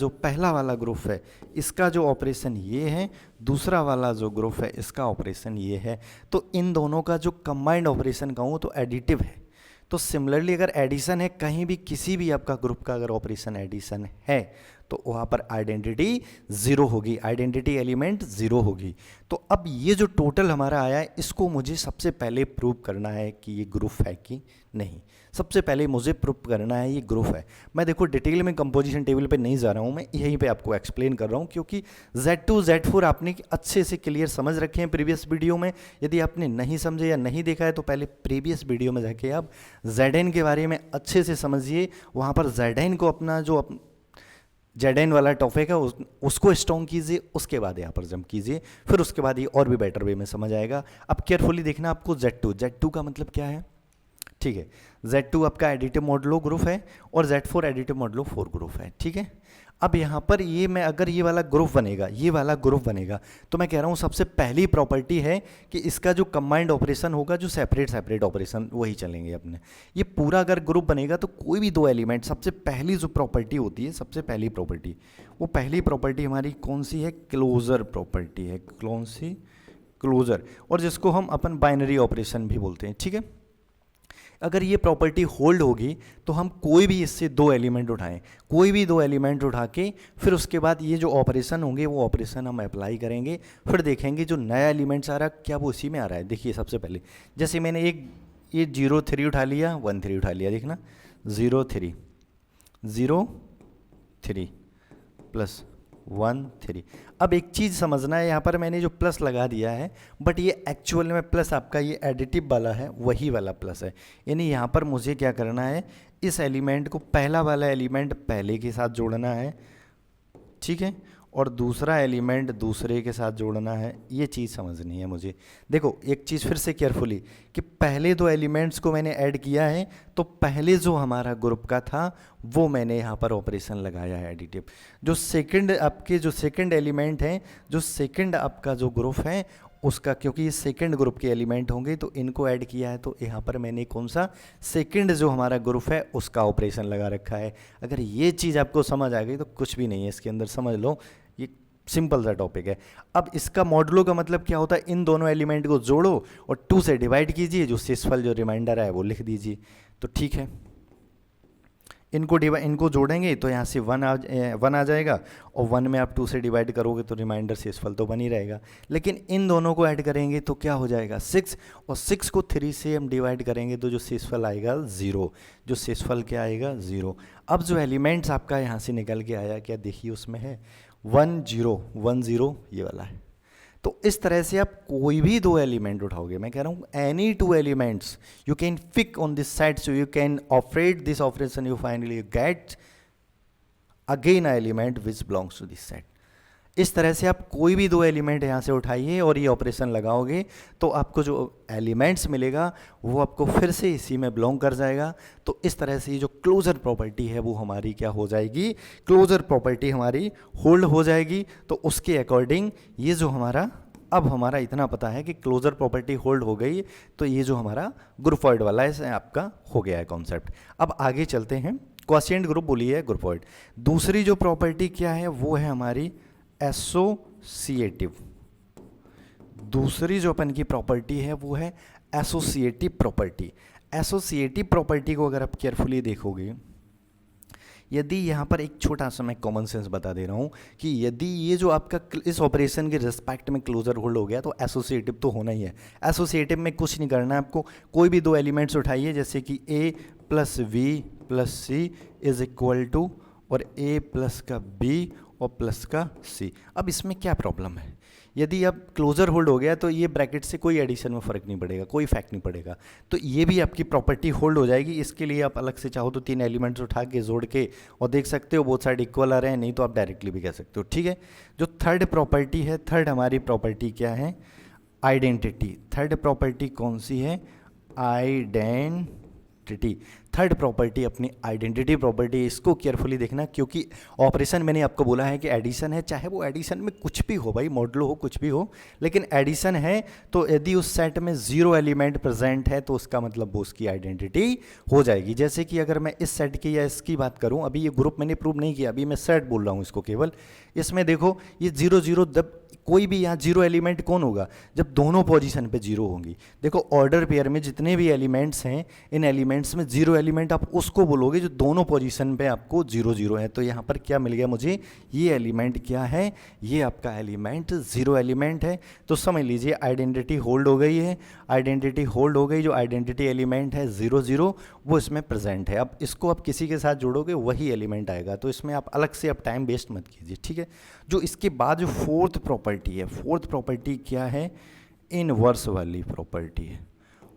ग्रुप है इसका जो ऑपरेशन ये है, दूसरा वाला जो ग्रुप है इसका ऑपरेशन ये है। तो इन दोनों का जो कंबाइंड ऑपरेशन कहूँ तो एडिटिव है। तो सिमिलरली अगर एडिशन है, कहीं भी किसी भी आपका ग्रुप का अगर ऑपरेशन एडिशन है तो वहाँ पर आइडेंटिटी 0 होगी, आइडेंटिटी एलिमेंट 0 होगी। तो अब ये जो टोटल हमारा आया है इसको मुझे सबसे पहले प्रूव करना है कि ये ग्रुप है कि नहीं। सबसे पहले मुझे प्रूव करना है ये ग्रुप है। मैं देखो डिटेल में कंपोजिशन टेबल पे नहीं जा रहा हूँ, मैं यहीं पे आपको एक्सप्लेन कर रहा हूँ क्योंकि Z2 Z4 आपने अच्छे से क्लियर समझ रखे हैं प्रीवियस वीडियो में। यदि आपने नहीं समझे या नहीं देखा है तो पहले प्रीवियस वीडियो में जाके आप Zn के बारे में अच्छे से समझिए। वहाँ पर Zn को अपना जो Zn वाला टॉपिक है उसको स्ट्रॉन्ग कीजिए, उसके बाद यहाँ पर जंप कीजिए, फिर उसके बाद ये और भी बेटर वे में समझ आएगा। अब केयरफुली देखना आपको Z2 का मतलब क्या है, ठीक है। Z2 आपका एडिटिव मॉडुलो ग्रुप है और Z4 एडिटिव मॉडुलो 4 ग्रुप है, ठीक है। अब यहाँ पर ये मैं अगर ये वाला ग्रुप बनेगा तो मैं कह रहा हूँ सबसे पहली प्रॉपर्टी है कि इसका जो कंबाइंड ऑपरेशन होगा, जो सेपरेट ऑपरेशन वही चलेंगे अपने। ये पूरा अगर ग्रुप बनेगा तो कोई भी दो एलिमेंट, सबसे पहली जो प्रॉपर्टी होती है, सबसे पहली प्रॉपर्टी, वो पहली प्रॉपर्टी हमारी कौन सी है, क्लोजर प्रॉपर्टी है, कौन सी, क्लोजर, और जिसको हम अपन बाइनरी ऑपरेशन भी बोलते हैं, ठीक है। अगर ये प्रॉपर्टी होल्ड होगी तो हम कोई भी इससे दो एलिमेंट उठाएं, कोई भी दो एलिमेंट उठा के फिर उसके बाद ये जो ऑपरेशन होंगे वो ऑपरेशन हम अप्लाई करेंगे, फिर देखेंगे जो नया एलिमेंट्स आ रहा है क्या वो उसी में आ रहा है। देखिए सबसे पहले जैसे मैंने ये 0,3 उठा लिया, 1,3 उठा लिया, देखना 0,3 प्लस 1,3। अब एक चीज़ समझना है, यहाँ पर मैंने जो प्लस लगा दिया है बट ये एक्चुअल में प्लस आपका ये एडिटिव वाला है, वही वाला प्लस है। यानी यहाँ पर मुझे क्या करना है, इस एलिमेंट को पहला वाला एलिमेंट पहले के साथ जोड़ना है, ठीक है, और दूसरा एलिमेंट दूसरे के साथ जोड़ना है। ये चीज़ समझनी है मुझे। देखो एक चीज़ फिर से केयरफुली कि पहले दो एलिमेंट्स को मैंने ऐड किया है तो पहले जो हमारा ग्रुप का था वो मैंने यहाँ पर ऑपरेशन लगाया है एडिटिव। जो सेकंड आपके जो सेकंड एलिमेंट हैं, जो सेकंड आपका जो ग्रुप है उसका, क्योंकि ये सेकंड ग्रुप के एलिमेंट होंगे तो इनको ऐड किया है, तो यहाँ पर मैंने कौन सा सेकंड जो हमारा ग्रुप है उसका ऑपरेशन लगा रखा है। अगर ये चीज़ आपको समझ आ गई तो कुछ भी नहीं है इसके अंदर, समझ लो ये सिंपल सा टॉपिक है। अब इसका मॉडुलो का मतलब क्या होता है, इन दोनों एलिमेंट को जोड़ो और 2 से डिवाइड कीजिए, जो शेषफल जो रिमाइंडर है वो लिख दीजिए, तो ठीक है। इनको जोड़ेंगे तो यहाँ से 1 आ जाएगा और 1 में आप 2 से डिवाइड करोगे तो रिमाइंडर शेषफल तो बन ही रहेगा। लेकिन इन दोनों को ऐड करेंगे तो क्या हो जाएगा 6, और 6 को 3 से हम डिवाइड करेंगे तो जो शेषफल आएगा 0, जो शेषफल क्या आएगा 0। अब जो एलिमेंट्स आपका यहाँ से निकल के आया क्या देखिए उसमें है 1 0 ये वाला है। तो इस तरह से आप कोई भी दो एलिमेंट उठाओगे, मैं कह रहा हूँ any 2 elements you can pick on this side, so you can operate this operation, you finally get again a element which belongs to this set. इस तरह से आप कोई भी दो एलिमेंट यहाँ से उठाइए और ये ऑपरेशन लगाओगे तो आपको जो एलिमेंट्स मिलेगा वो आपको फिर से इसी में बिलोंग कर जाएगा। तो इस तरह से ये जो क्लोजर प्रॉपर्टी है वो हमारी क्या हो जाएगी, क्लोजर प्रॉपर्टी हमारी होल्ड हो जाएगी। तो उसके अकॉर्डिंग ये जो हमारा, अब हमारा इतना पता है कि क्लोजर प्रॉपर्टी होल्ड हो गई तो ये जो हमारा ग्रुपॉइड वाला है आपका हो गया है कॉन्सेप्ट। अब आगे चलते हैं, क्वोशिएंट ग्रुप बोलिए ग्रुपॉइड। दूसरी जो प्रॉपर्टी क्या है वो है हमारी एसोसिएटिव। दूसरी जो अपन की प्रॉपर्टी है वो है एसोसिएटिव प्रॉपर्टी। एसोसिएटिव प्रॉपर्टी को अगर आप केयरफुली देखोगे, यदि यहाँ पर एक छोटा सा मैं कॉमन सेंस बता दे रहा हूँ कि यदि ये जो आपका इस ऑपरेशन के रिस्पेक्ट में क्लोजर होल्ड हो गया तो एसोसिएटिव तो होना ही है। एसोसिएटिव में कुछ नहीं करना है आपको, कोई भी दो एलिमेंट्स उठाइए, जैसे कि a plus b plus c is equal to और a प्लस का b और प्लस का c। अब इसमें क्या प्रॉब्लम है, यदि अब क्लोजर होल्ड हो गया तो ये ब्रैकेट से कोई एडिशन में फ़र्क नहीं पड़ेगा, कोई इफेक्ट नहीं पड़ेगा, तो ये भी आपकी प्रॉपर्टी होल्ड हो जाएगी। इसके लिए आप अलग से चाहो तो तीन एलिमेंट्स उठा के जोड़ के और देख सकते हो बोथ साइड इक्वल आ रहे हैं, नहीं तो आप डायरेक्टली भी कह सकते हो। ठीक है, जो थर्ड प्रॉपर्टी है, थर्ड हमारी प्रॉपर्टी क्या है, आइडेंटिटी। थर्ड प्रॉपर्टी कौन सी है, आइडेंटिटी। थर्ड प्रॉपर्टी अपनी आइडेंटिटी प्रॉपर्टी। इसको केयरफुली देखना, क्योंकि ऑपरेशन मैंने आपको बोला है कि एडिशन है, चाहे वो एडिशन में कुछ भी हो भाई, मॉडलो हो कुछ भी हो, लेकिन एडिशन है तो यदि उस सेट में जीरो एलिमेंट प्रेजेंट है तो उसका मतलब वो उसकी आइडेंटिटी हो जाएगी। जैसे कि अगर मैं इस सेट की या इसकी बात करूं, अभी ये ग्रुप मैंने प्रूव नहीं किया, अभी मैं सेट बोल रहा हूं इसको केवल। इसमें देखो ये 0 0, जब कोई भी यहाँ जीरो एलिमेंट कौन होगा, जब दोनों पोजीशन पे जीरो होंगी। देखो ऑर्डर पेयर में जितने भी एलिमेंट्स हैं, इन एलिमेंट्स में जीरो एलिमेंट आप उसको बोलोगे जो दोनों पोजीशन पे आपको 0 0 है। तो यहाँ पर क्या मिल गया मुझे, ये एलिमेंट क्या है, ये आपका एलिमेंट जीरो एलिमेंट है। तो समझ लीजिए आइडेंटिटी होल्ड हो गई है, आइडेंटिटी होल्ड हो गई। जो आइडेंटिटी एलिमेंट है 0 0 वो इसमें प्रेजेंट है। अब इसको आप किसी के साथ जोड़ोगे वही एलिमेंट आएगा, तो इसमें आप अलग से आप टाइम वेस्ट मत कीजिए। ठीक है, जो इसके बाद जो फोर्थ प्रॉपर्टी है, फोर्थ प्रॉपर्टी क्या है, इनवर्स वाली प्रॉपर्टी है।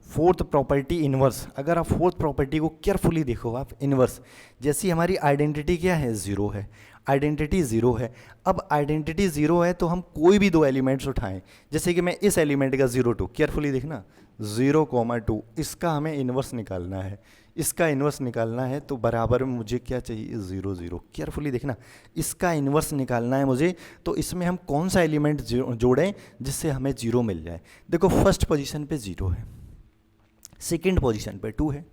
Fourth property inverse. अगर आप फोर्थ प्रॉपर्टी को केयरफुली देखो, आप इनवर्स, जैसी हमारी आइडेंटिटी क्या है, जीरो है, आइडेंटिटी जीरो है। अब आइडेंटिटी जीरो है तो हम कोई भी दो एलिमेंट्स उठाएं, जैसे कि मैं इस एलिमेंट का 0 2, केयरफुली देखना 0,2, इसका हमें इनवर्स निकालना है, इसका इन्वर्स निकालना है तो बराबर में मुझे क्या चाहिए, 0 0। केयरफुली देखना, इसका इन्वर्स निकालना है मुझे, तो इसमें हम कौन सा एलिमेंट जोड़ें जिससे हमें 0 मिल जाए। देखो फर्स्ट पोजीशन पे 0 है, सेकंड पोजीशन पे 2 है।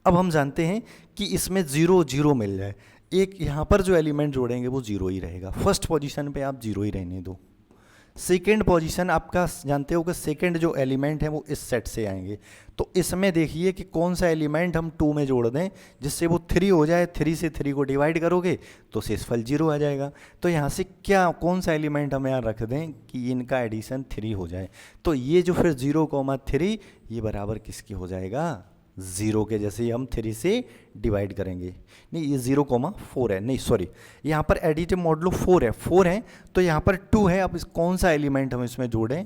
अब हम जानते हैं कि इसमें 0 0 मिल जाए, एक यहाँ पर जो एलिमेंट जोड़ेंगे वो 0 ही रहेगा। फर्स्ट पोजीशन पे आप 0 ही रहने दो। सेकेंड पोजीशन आपका जानते हो कि सेकेंड जो एलिमेंट है वो इस सेट से आएंगे, तो इसमें देखिए कि कौन सा एलिमेंट हम 2 में जोड़ दें जिससे वो 3 हो जाए। 3 से 3 को डिवाइड करोगे तो शेषफल 0 आ जाएगा। तो यहाँ से क्या कौन सा एलिमेंट हम यहाँ रख दें कि इनका एडिशन 3 हो जाए, तो ये जो फिर 0,3 ये बराबर किसके हो जाएगा, 0 के। जैसे ही हम 3 से डिवाइड करेंगे, नहीं ये 0,4 है, नहीं सॉरी, यहाँ पर एडिटिव मॉडुलो 4 है, तो यहाँ पर 2 है। अब कौन सा एलिमेंट हम इसमें जोड़ें,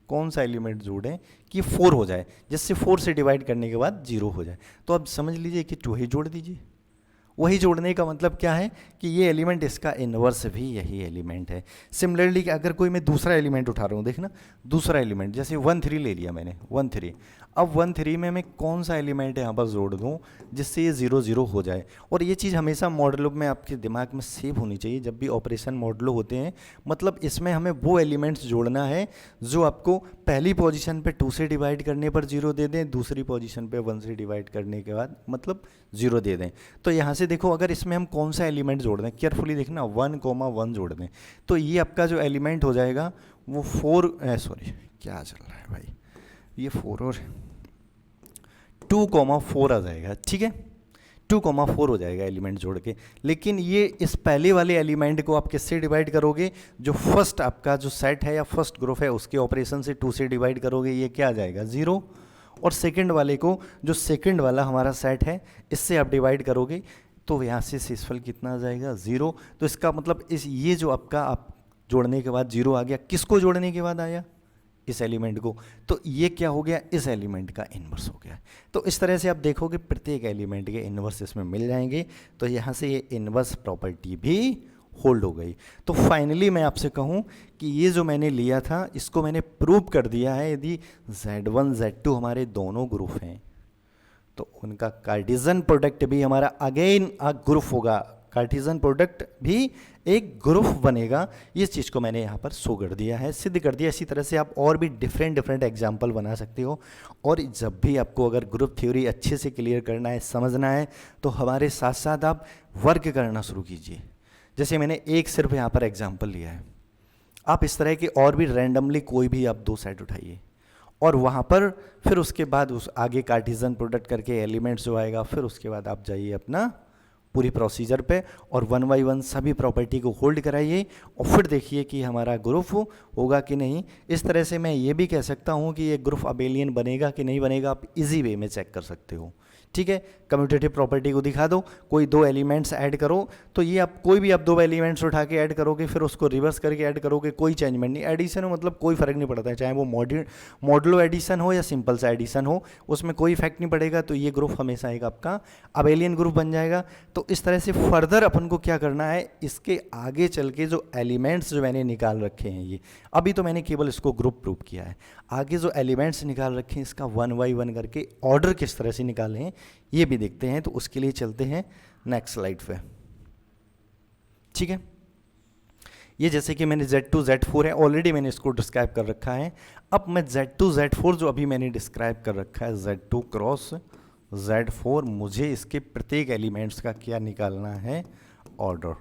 कौन सा एलिमेंट जोड़ें कि 4 हो जाए, जिससे 4 से डिवाइड करने के बाद 0 हो जाए। तो अब समझ लीजिए कि 2 ही जोड़ दीजिए। वही जोड़ने का मतलब क्या है कि ये एलिमेंट, इसका इन्वर्स भी यही एलिमेंट है। सिमिलरली अगर कोई मैं दूसरा एलिमेंट उठा रहा हूँ, देखना दूसरा एलिमेंट, जैसे 1 3 ले लिया मैंने, 1 3। अब 1 3 में मैं कौन सा एलिमेंट यहाँ पर जोड़ दूँ जिससे ये 0 0 हो जाए। और ये चीज़ हमेशा मॉडलो में आपके दिमाग में सेव होनी चाहिए जब भी ऑपरेशन मॉडलो होते हैं। मतलब इसमें हमें वो एलिमेंट्स जोड़ना है जो आपको पहली पोजीशन पे 2 से डिवाइड करने पर 0 दे दें, दूसरी पोजीशन पे 1 से डिवाइड करने के बाद मतलब 0 दे दें। तो यहाँ से देखो अगर इसमें हम कौन सा एलिमेंट जोड़ दें, केयरफुली देखना 1,1 जोड़ दें, तो ये आपका जो एलिमेंट हो जाएगा वो 4, सॉरी क्या चल रहा है भाई, ये 4 और 2,4 आ जाएगा। ठीक है, 2,4 हो जाएगा एलिमेंट जोड़ के। लेकिन ये इस पहले वाले एलिमेंट को आप किससे डिवाइड करोगे, जो फर्स्ट आपका जो सेट है या फर्स्ट ग्रुप है उसके ऑपरेशन से 2 से डिवाइड करोगे, ये क्या आ जाएगा 0। और सेकंड वाले को, जो सेकंड वाला हमारा सेट है, इससे आप डिवाइड करोगे तो यहाँ से शेषफल कितना आ जाएगा 0। तो इसका मतलब ये जो आपका आप जोड़ने के बाद 0 आ गया, किसको जोड़ने के बाद आया, इस एलिमेंट को, तो ये क्या हो गया, इस एलिमेंट का इन्वर्स हो गया। तो इस तरह से आप देखोगे प्रत्येक एलिमेंट के इन्वर्स इसमें मिल जाएंगे, तो यहाँ से ये इन्वर्स प्रॉपर्टी भी होल्ड हो गई। तो फाइनली मैं आपसे कहूँ कि ये जो मैंने लिया था इसको मैंने प्रूव कर दिया है। यदि Z1 Z2 हमारे दोनों ग्रुप हैं तो उनका कार्टेशियन प्रोडक्ट भी हमारा अगेन अ ग्रुप होगा, कार्टेशियन प्रोडक्ट भी एक ग्रुप बनेगा। इस चीज़ को मैंने यहाँ पर शो कर दिया है, सिद्ध कर दिया। इसी तरह से आप और भी डिफरेंट एग्जाम्पल बना सकते हो। और जब भी आपको अगर ग्रुप थ्योरी अच्छे से क्लियर करना है, समझना है, तो हमारे साथ साथ आप वर्क करना शुरू कीजिए। जैसे मैंने एक सिर्फ यहाँ पर एग्जाम्पल लिया है, आप इस तरह के और भी रैंडमली कोई भी आप 2 सेट उठाइए और वहाँ पर फिर उसके बाद उस आगे कार्टिजन प्रोडक्ट करके एलिमेंट्स जो आएगा, फिर उसके बाद आप जाइए अपना पूरी प्रोसीजर पे और 1 बाय 1 सभी प्रॉपर्टी को होल्ड कराइए और फिर देखिए कि हमारा ग्रुप होगा कि नहीं। इस तरह से मैं ये भी कह सकता हूँ कि ये ग्रुप अबेलियन बनेगा कि नहीं बनेगा, आप इजी वे में चेक कर सकते हो। ठीक है, कम्यूटेटिव प्रॉपर्टी को दिखा दो, कोई 2 एलिमेंट्स ऐड करो, तो ये आप कोई भी आप 2 एलिमेंट्स उठा के ऐड करोगे, फिर उसको रिवर्स करके ऐड करोगे, कोई चेंजमेंट नहीं। एडिशन हो मतलब कोई फर्क नहीं पड़ता है, चाहे वो मॉडुलो एडिशन हो या सिंपल सा एडिशन हो, उसमें कोई इफेक्ट नहीं पड़ेगा। तो ये ग्रुप हमेशा एक आपका अबेलियन ग्रुप बन जाएगा। तो इस तरह से फर्दर अपन को क्या करना है, इसके आगे चल के जो एलिमेंट्स जो मैंने निकाल रखे हैं, ये अभी तो मैंने केवल इसको ग्रुप प्रूव किया है, आगे जो एलिमेंट्स निकाल रखे हैं इसका 1 बाय 1 करके ऑर्डर किस तरह से निकाले हैं ये भी देखते हैं। तो उसके लिए चलते हैं नेक्स्ट स्लाइड पे। ठीक है, ये जैसे कि मैंने Z2 Z4 है, ऑलरेडी मैंने इसको डिस्क्राइब कर रखा है। अब मैं Z2 Z4 जो अभी मैंने डिस्क्राइब कर रखा है Z2 क्रॉस Z4, मुझे इसके प्रत्येक एलिमेंट्स का क्या निकालना है, ऑर्डर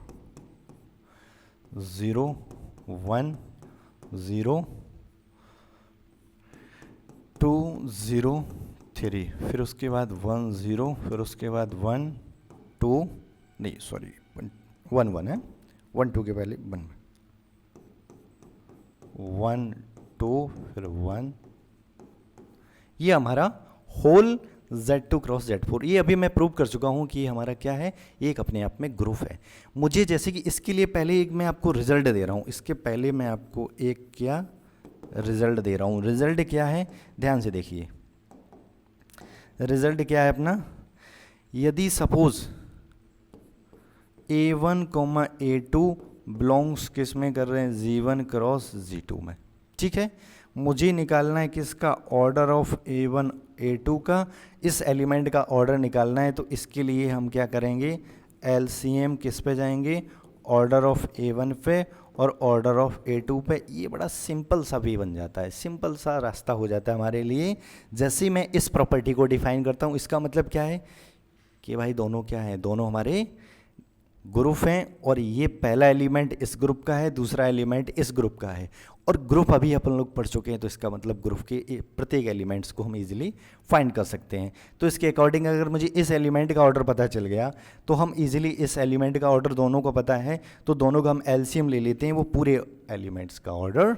0 1 0 2 0 3, फिर उसके बाद 1 0, फिर उसके बाद 1 2 नहीं सॉरी 1 1 है, 1 2 के पहले 1 1 2 फिर 1। ये हमारा होल Z2 क्रॉस Z4, ये अभी मैं प्रूव कर चुका हूँ कि हमारा क्या है, ये एक अपने आप में ग्रुप है। मुझे जैसे कि इसके लिए पहले एक मैं आपको रिजल्ट दे रहा हूँ, इसके पहले मैं आपको एक क्या रिजल्ट दे रहा हूँ। रिजल्ट क्या है, ध्यान से देखिए, रिजल्ट क्या है अपना, यदि सपोज A1, A2 बिलोंग्स किस में कर रहे हैं, G1 क्रॉस G2 में। ठीक है, मुझे निकालना है किसका, ऑर्डर ऑफ A1 A2 का, इस एलिमेंट का ऑर्डर निकालना है। तो इसके लिए हम क्या करेंगे, LCM किस पे जाएंगे, ऑर्डर ऑफ A1 पे और ऑर्डर ऑफ A2 पे। ये बड़ा सिंपल सा भी बन जाता है, सिंपल सा रास्ता हो जाता है हमारे लिए। जैसे ही मैं इस प्रॉपर्टी को डिफाइन करता हूँ, इसका मतलब क्या है कि भाई दोनों क्या है, दोनों हमारे ग्रुप हैं और ये पहला एलिमेंट इस ग्रुप का है, दूसरा एलिमेंट इस ग्रुप का है, और ग्रुप अभी अपन लोग पढ़ चुके हैं। तो इसका मतलब ग्रुप के प्रत्येक एलिमेंट्स को हम इजीली फाइंड कर सकते हैं। तो इसके अकॉर्डिंग अगर मुझे इस एलिमेंट का ऑर्डर पता चल गया तो हम इजीली इस एलिमेंट का ऑर्डर दोनों को पता है, तो दोनों का हम एलसीएम ले लेते हैं, वो पूरे एलिमेंट्स का ऑर्डर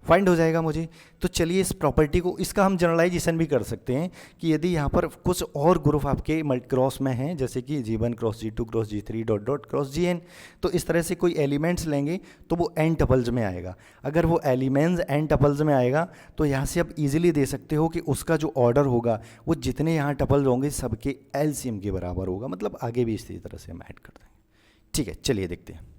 फाइंड हो जाएगा मुझे। तो चलिए इस प्रॉपर्टी को, इसका हम जनरलाइजेशन भी कर सकते हैं कि यदि यहाँ पर कुछ और ग्रुप आपके मल्टी क्रॉस में हैं, जैसे कि G1 cross G2 cross G3 dot dot cross Gn, तो इस तरह से कोई एलिमेंट्स लेंगे तो वो n टपल्स में आएगा। अगर वो एलिमेंट्स n टपल्स में आएगा तो यहाँ से आप इजीली दे सकते हो कि उसका जो ऑर्डर होगा वो जितने यहाँ टपल्स होंगे सबके एलसीएम के बराबर होगा। मतलब आगे भी इसी तरह से हम ऐड कर देंगे। ठीक है, चलिए देखते हैं।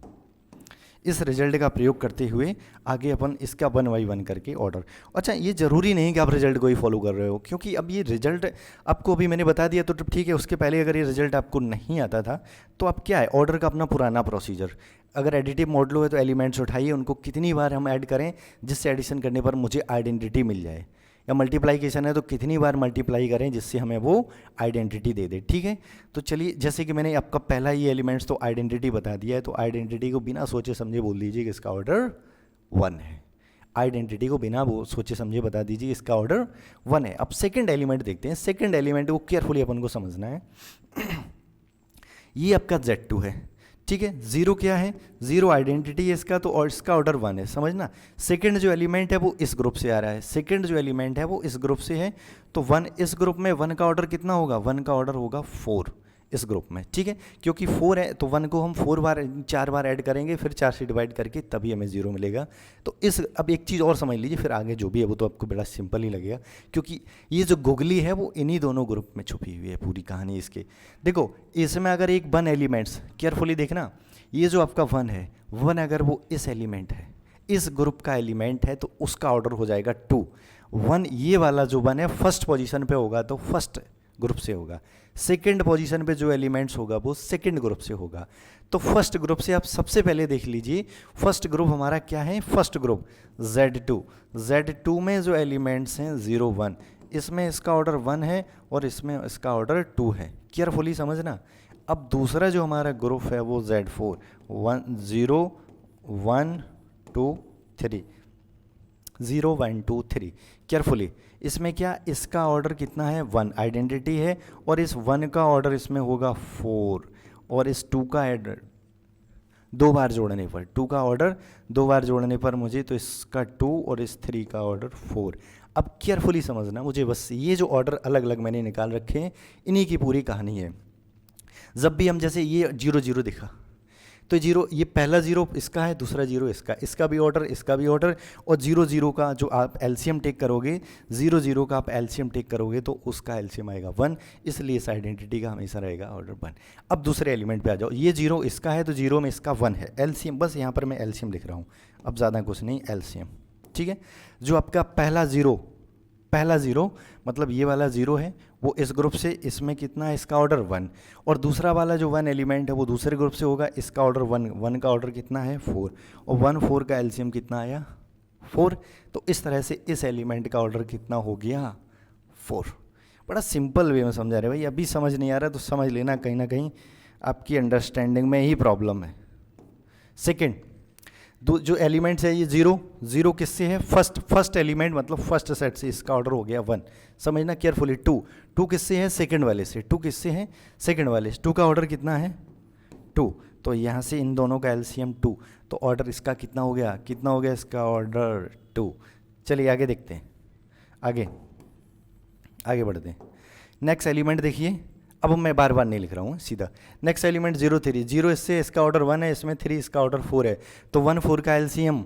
इस रिजल्ट का प्रयोग करते हुए आगे अपन इसका 1 बाय 1 करके ऑर्डर। अच्छा, ये ज़रूरी नहीं कि आप रिजल्ट को ही फॉलो कर रहे हो, क्योंकि अब ये रिजल्ट आपको अभी मैंने बता दिया तो ठीक है। उसके पहले अगर ये रिजल्ट आपको नहीं आता था तो आप क्या है, ऑर्डर का अपना पुराना प्रोसीजर, अगर एडिटिव मॉडल है तो एलिमेंट्स उठाइए, उनको कितनी बार हम ऐड करें जिससे एडिशन करने पर मुझे आइडेंटिटी मिल जाए, या मल्टीप्लाइकेशन है तो कितनी बार मल्टीप्लाई करें जिससे हमें वो आइडेंटिटी दे दे। ठीक है, तो चलिए जैसे कि मैंने आपका पहला ये एलिमेंट्स तो आइडेंटिटी बता दिया है, तो आइडेंटिटी को बिना सोचे समझे बोल दीजिए कि इसका ऑर्डर 1 है। आइडेंटिटी को बिना वो सोचे समझे बता दीजिए इसका ऑर्डर 1 है। अब सेकंड एलिमेंट देखते हैं। सेकंड एलिमेंट को केयरफुली अपन को समझना है। ये आपका Z2 है, ठीक है। 0 क्या है, 0 आइडेंटिटी है इसका, तो और इसका ऑर्डर 1 है, समझना। सेकंड जो एलिमेंट है वो इस ग्रुप से आ रहा है, सेकंड जो एलिमेंट है वो इस ग्रुप से है, तो 1 इस ग्रुप में, 1 का ऑर्डर कितना होगा, 1 का ऑर्डर होगा 4 इस ग्रुप में, ठीक है। क्योंकि 4 है तो 1 को हम 4 बार ऐड करेंगे, फिर 4 से डिवाइड करके तभी हमें 0 मिलेगा। तो इस, अब एक चीज़ और समझ लीजिए, फिर आगे जो भी है वो तो आपको बड़ा सिंपल ही लगेगा, क्योंकि ये जो गुगली है वो इन्हीं दोनों ग्रुप में छुपी हुई है पूरी कहानी इसके। देखो इसमें अगर एक 1 एलिमेंट्स, केयरफुली देखना, ये जो आपका 1 है, 1 अगर वो इस एलिमेंट है, इस ग्रुप का एलिमेंट है, तो उसका ऑर्डर हो जाएगा 2। 1 ये वाला जो 1 है फर्स्ट पोजीशन पे होगा तो फर्स्ट ग्रुप से होगा, सेकंड पोजीशन पे जो एलिमेंट्स होगा वो सेकंड ग्रुप से होगा। तो फर्स्ट ग्रुप से आप सबसे पहले देख लीजिए, फर्स्ट ग्रुप हमारा क्या है, फर्स्ट ग्रुप Z2। Z2 में जो एलिमेंट्स हैं 0 1, इसमें इसका ऑर्डर 1 है और इसमें इसका ऑर्डर 2 है, केयरफुली समझना। अब दूसरा जो हमारा ग्रुप है वो Z4, 1 0 1 2 3, 0 1 2 3। केयरफुली, इसमें क्या इसका ऑर्डर कितना है 1, आइडेंटिटी है, और इस 1 का ऑर्डर इसमें होगा 4, और इस 2 का ऑर्डर 2 बार जोड़ने पर, 2 का ऑर्डर 2 बार जोड़ने पर मुझे, तो इसका 2 और इस 3 का ऑर्डर 4। अब केयरफुली समझना मुझे, बस ये जो ऑर्डर अलग अलग मैंने निकाल रखे हैं इन्हीं की पूरी कहानी है। जब भी हम जैसे ये 0 0 दिखा तो 0, ये पहला 0 इसका है, दूसरा 0 इसका, इसका भी ऑर्डर, इसका भी ऑर्डर, और 0 0 का जो आप एलसीएम टेक करोगे, 0 0 का आप एलसीएम टेक करोगे तो उसका एलसीएम आएगा 1, इसलिए इस आइडेंटिटी का हमेशा रहेगा ऑर्डर 1। अब दूसरे एलिमेंट पे आ जाओ, ये 0 इसका है तो 0 में इसका 1 है, एलसीएम, बस यहाँ पर मैं एलसीएम लिख रहा हूँ, अब ज़्यादा कुछ नहीं, एलसीएम, ठीक है। जो आपका पहला 0 मतलब ये वाला 0 है, वो इस ग्रुप से, इसमें कितना है इसका ऑर्डर 1, और दूसरा वाला जो 1 एलिमेंट है वो दूसरे ग्रुप से होगा, इसका ऑर्डर 1 का ऑर्डर कितना है 4, और 1 4 का एलसीएम कितना आया 4। तो इस तरह से इस एलिमेंट का ऑर्डर कितना हो गया 4। बड़ा सिंपल वे में समझा रहे भाई, अभी समझ नहीं आ रहा तो समझ लेना, कहीं ना कहीं आपकी अंडरस्टैंडिंग में ही प्रॉब्लम है। सेकेंड, जो एलिमेंट्स है ये 0 किससे है, फर्स्ट एलिमेंट मतलब फर्स्ट सेट से, इसका ऑर्डर हो गया 1, समझना केयरफुली। 2 किससे है, सेकंड वाले से, 2 किससे है सेकंड वाले से, 2 का ऑर्डर कितना है 2, तो यहाँ से इन दोनों का एलसीएम 2, तो ऑर्डर इसका कितना हो गया इसका ऑर्डर 2। चलिए आगे देखते हैं, आगे बढ़ते हैं। नेक्स्ट एलिमेंट देखिए, अब मैं बार बार नहीं लिख रहा हूँ सीधा। नेक्स्ट एलिमेंट 0 3, 0 इससे इसका ऑर्डर 1 है, इसमें 3 इसका ऑर्डर 4 है, तो 1 4 का एलसीएम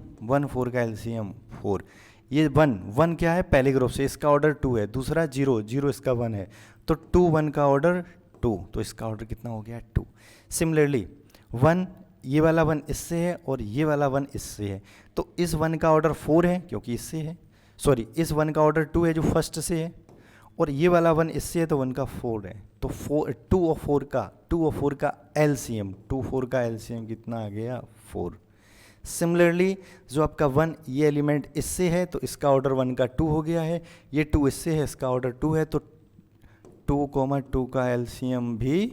4। ये 1 क्या है पहले ग्रुप से, इसका ऑर्डर 2 है, दूसरा 0 इसका 1 है, तो 2 1 का ऑर्डर 2, तो इसका ऑर्डर कितना हो गया 2। सिमिलरली 1, ये वाला 1 इससे है और ये वाला 1 इससे है, तो इस 1 का ऑर्डर 4 है क्योंकि इससे है, सॉरी इस 1 का ऑर्डर 2 है जो फर्स्ट से है, और ये वाला 1 इससे है तो 1 का 4 है, तो 2 और 4 का एलसीएम, 2 4 का एलसीएम कितना आ गया 4। सिमिलरली जो आपका 1 ये एलिमेंट इससे है तो इसका ऑर्डर 1 का 2 हो गया है, ये 2 इससे है इसका ऑर्डर 2 है, तो 2 का एलसीएम भी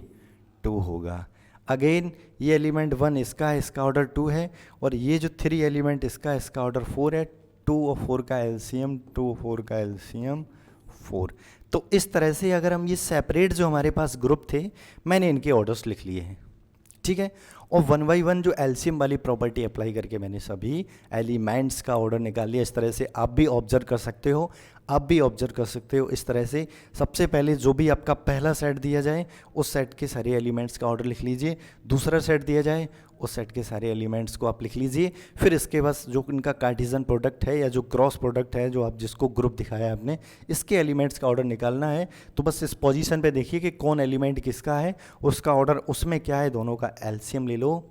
2 होगा। अगेन ये एलिमेंट 1 इसका है, इसका ऑर्डर 2 है, और ये जो 3 एलिमेंट इसका ऑर्डर 4 है, 2 और 4 का एलसीएम 4। तो इस तरह से अगर हम ये सेपरेट जो हमारे पास ग्रुप थे, मैंने इनके ऑर्डर्स लिख लिए हैं, ठीक है। और 1 by 1 जो एलसीएम वाली प्रॉपर्टी अप्लाई करके मैंने सभी एलिमेंट्स का ऑर्डर निकाल लिया। इस तरह से आप भी ऑब्जर्व कर सकते हो, इस तरह से सबसे पहले जो भी आपका पहला सेट दिया जाए उस सेट के सारे एलिमेंट्स का ऑर्डर लिख लीजिए, दूसरा सेट दिया जाए उस सेट के सारे एलिमेंट्स को आप लिख लीजिए, फिर इसके बाद जो इनका कार्टेशियन प्रोडक्ट है या जो क्रॉस प्रोडक्ट है जो आप जिसको ग्रुप दिखाया है आपने, इसके एलिमेंट्स का ऑर्डर निकालना है। तो बस इस पोजीशन पे देखिए कि कौन एलिमेंट किसका है, उसका ऑर्डर उसमें क्या है, दोनों का एलसीएम ले लो,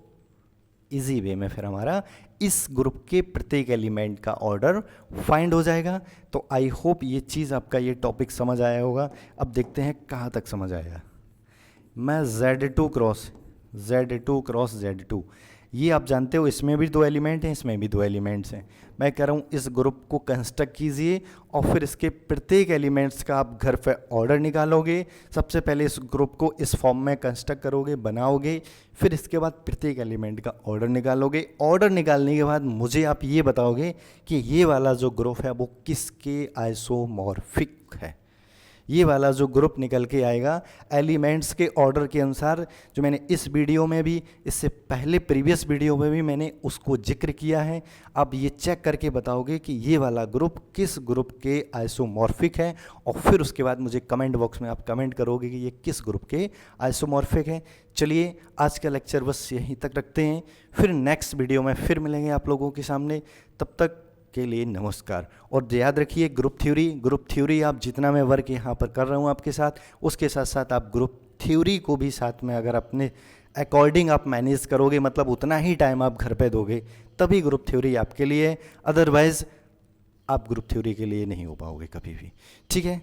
इजी वे में फिर हमारा इस ग्रुप के प्रत्येक एलिमेंट का ऑर्डर फाइंड हो जाएगा। तो आई होप ये चीज़ आपका ये टॉपिक समझ आया होगा। अब देखते हैं कहाँ तक समझ आया। मैं Z2 क्रॉस Z2, ये आप जानते हो इसमें भी 2 एलिमेंट हैं, इसमें भी 2 एलिमेंट्स हैं। मैं कह रहा हूँ इस ग्रुप को कंस्ट्रक्ट कीजिए और फिर इसके प्रत्येक एलिमेंट्स का आप घर पे ऑर्डर निकालोगे। सबसे पहले इस ग्रुप को इस फॉर्म में कंस्ट्रक्ट करोगे, बनाओगे, फिर इसके बाद प्रत्येक एलिमेंट का ऑर्डर निकालोगे। ऑर्डर निकालने के बाद मुझे आप ये बताओगे कि ये वाला जो ग्रुप है वो किसके आइसोमॉर्फिक है। ये वाला जो ग्रुप निकल के आएगा एलिमेंट्स के ऑर्डर के अनुसार, जो मैंने इस वीडियो में भी, इससे पहले प्रीवियस वीडियो में भी मैंने उसको जिक्र किया है। अब ये चेक करके बताओगे कि ये वाला ग्रुप किस ग्रुप के आइसोमॉर्फिक है, और फिर उसके बाद मुझे कमेंट बॉक्स में आप कमेंट करोगे कि ये किस ग्रुप के आइसोमॉर्फिक है। चलिए आज का लेक्चर बस यहीं तक रखते हैं, फिर नेक्स्ट वीडियो में फिर मिलेंगे आप लोगों के सामने। तब तक के लिए नमस्कार। और याद रखिए ग्रुप थ्योरी आप जितना मैं वर्क यहाँ पर कर रहा हूँ आपके साथ, उसके साथ साथ आप ग्रुप थ्योरी को भी साथ में अगर अपने अकॉर्डिंग आप मैनेज करोगे, मतलब उतना ही टाइम आप घर पे दोगे, तभी ग्रुप थ्योरी आपके लिए, अदरवाइज आप ग्रुप थ्योरी के लिए नहीं हो पाओगे कभी भी। ठीक है।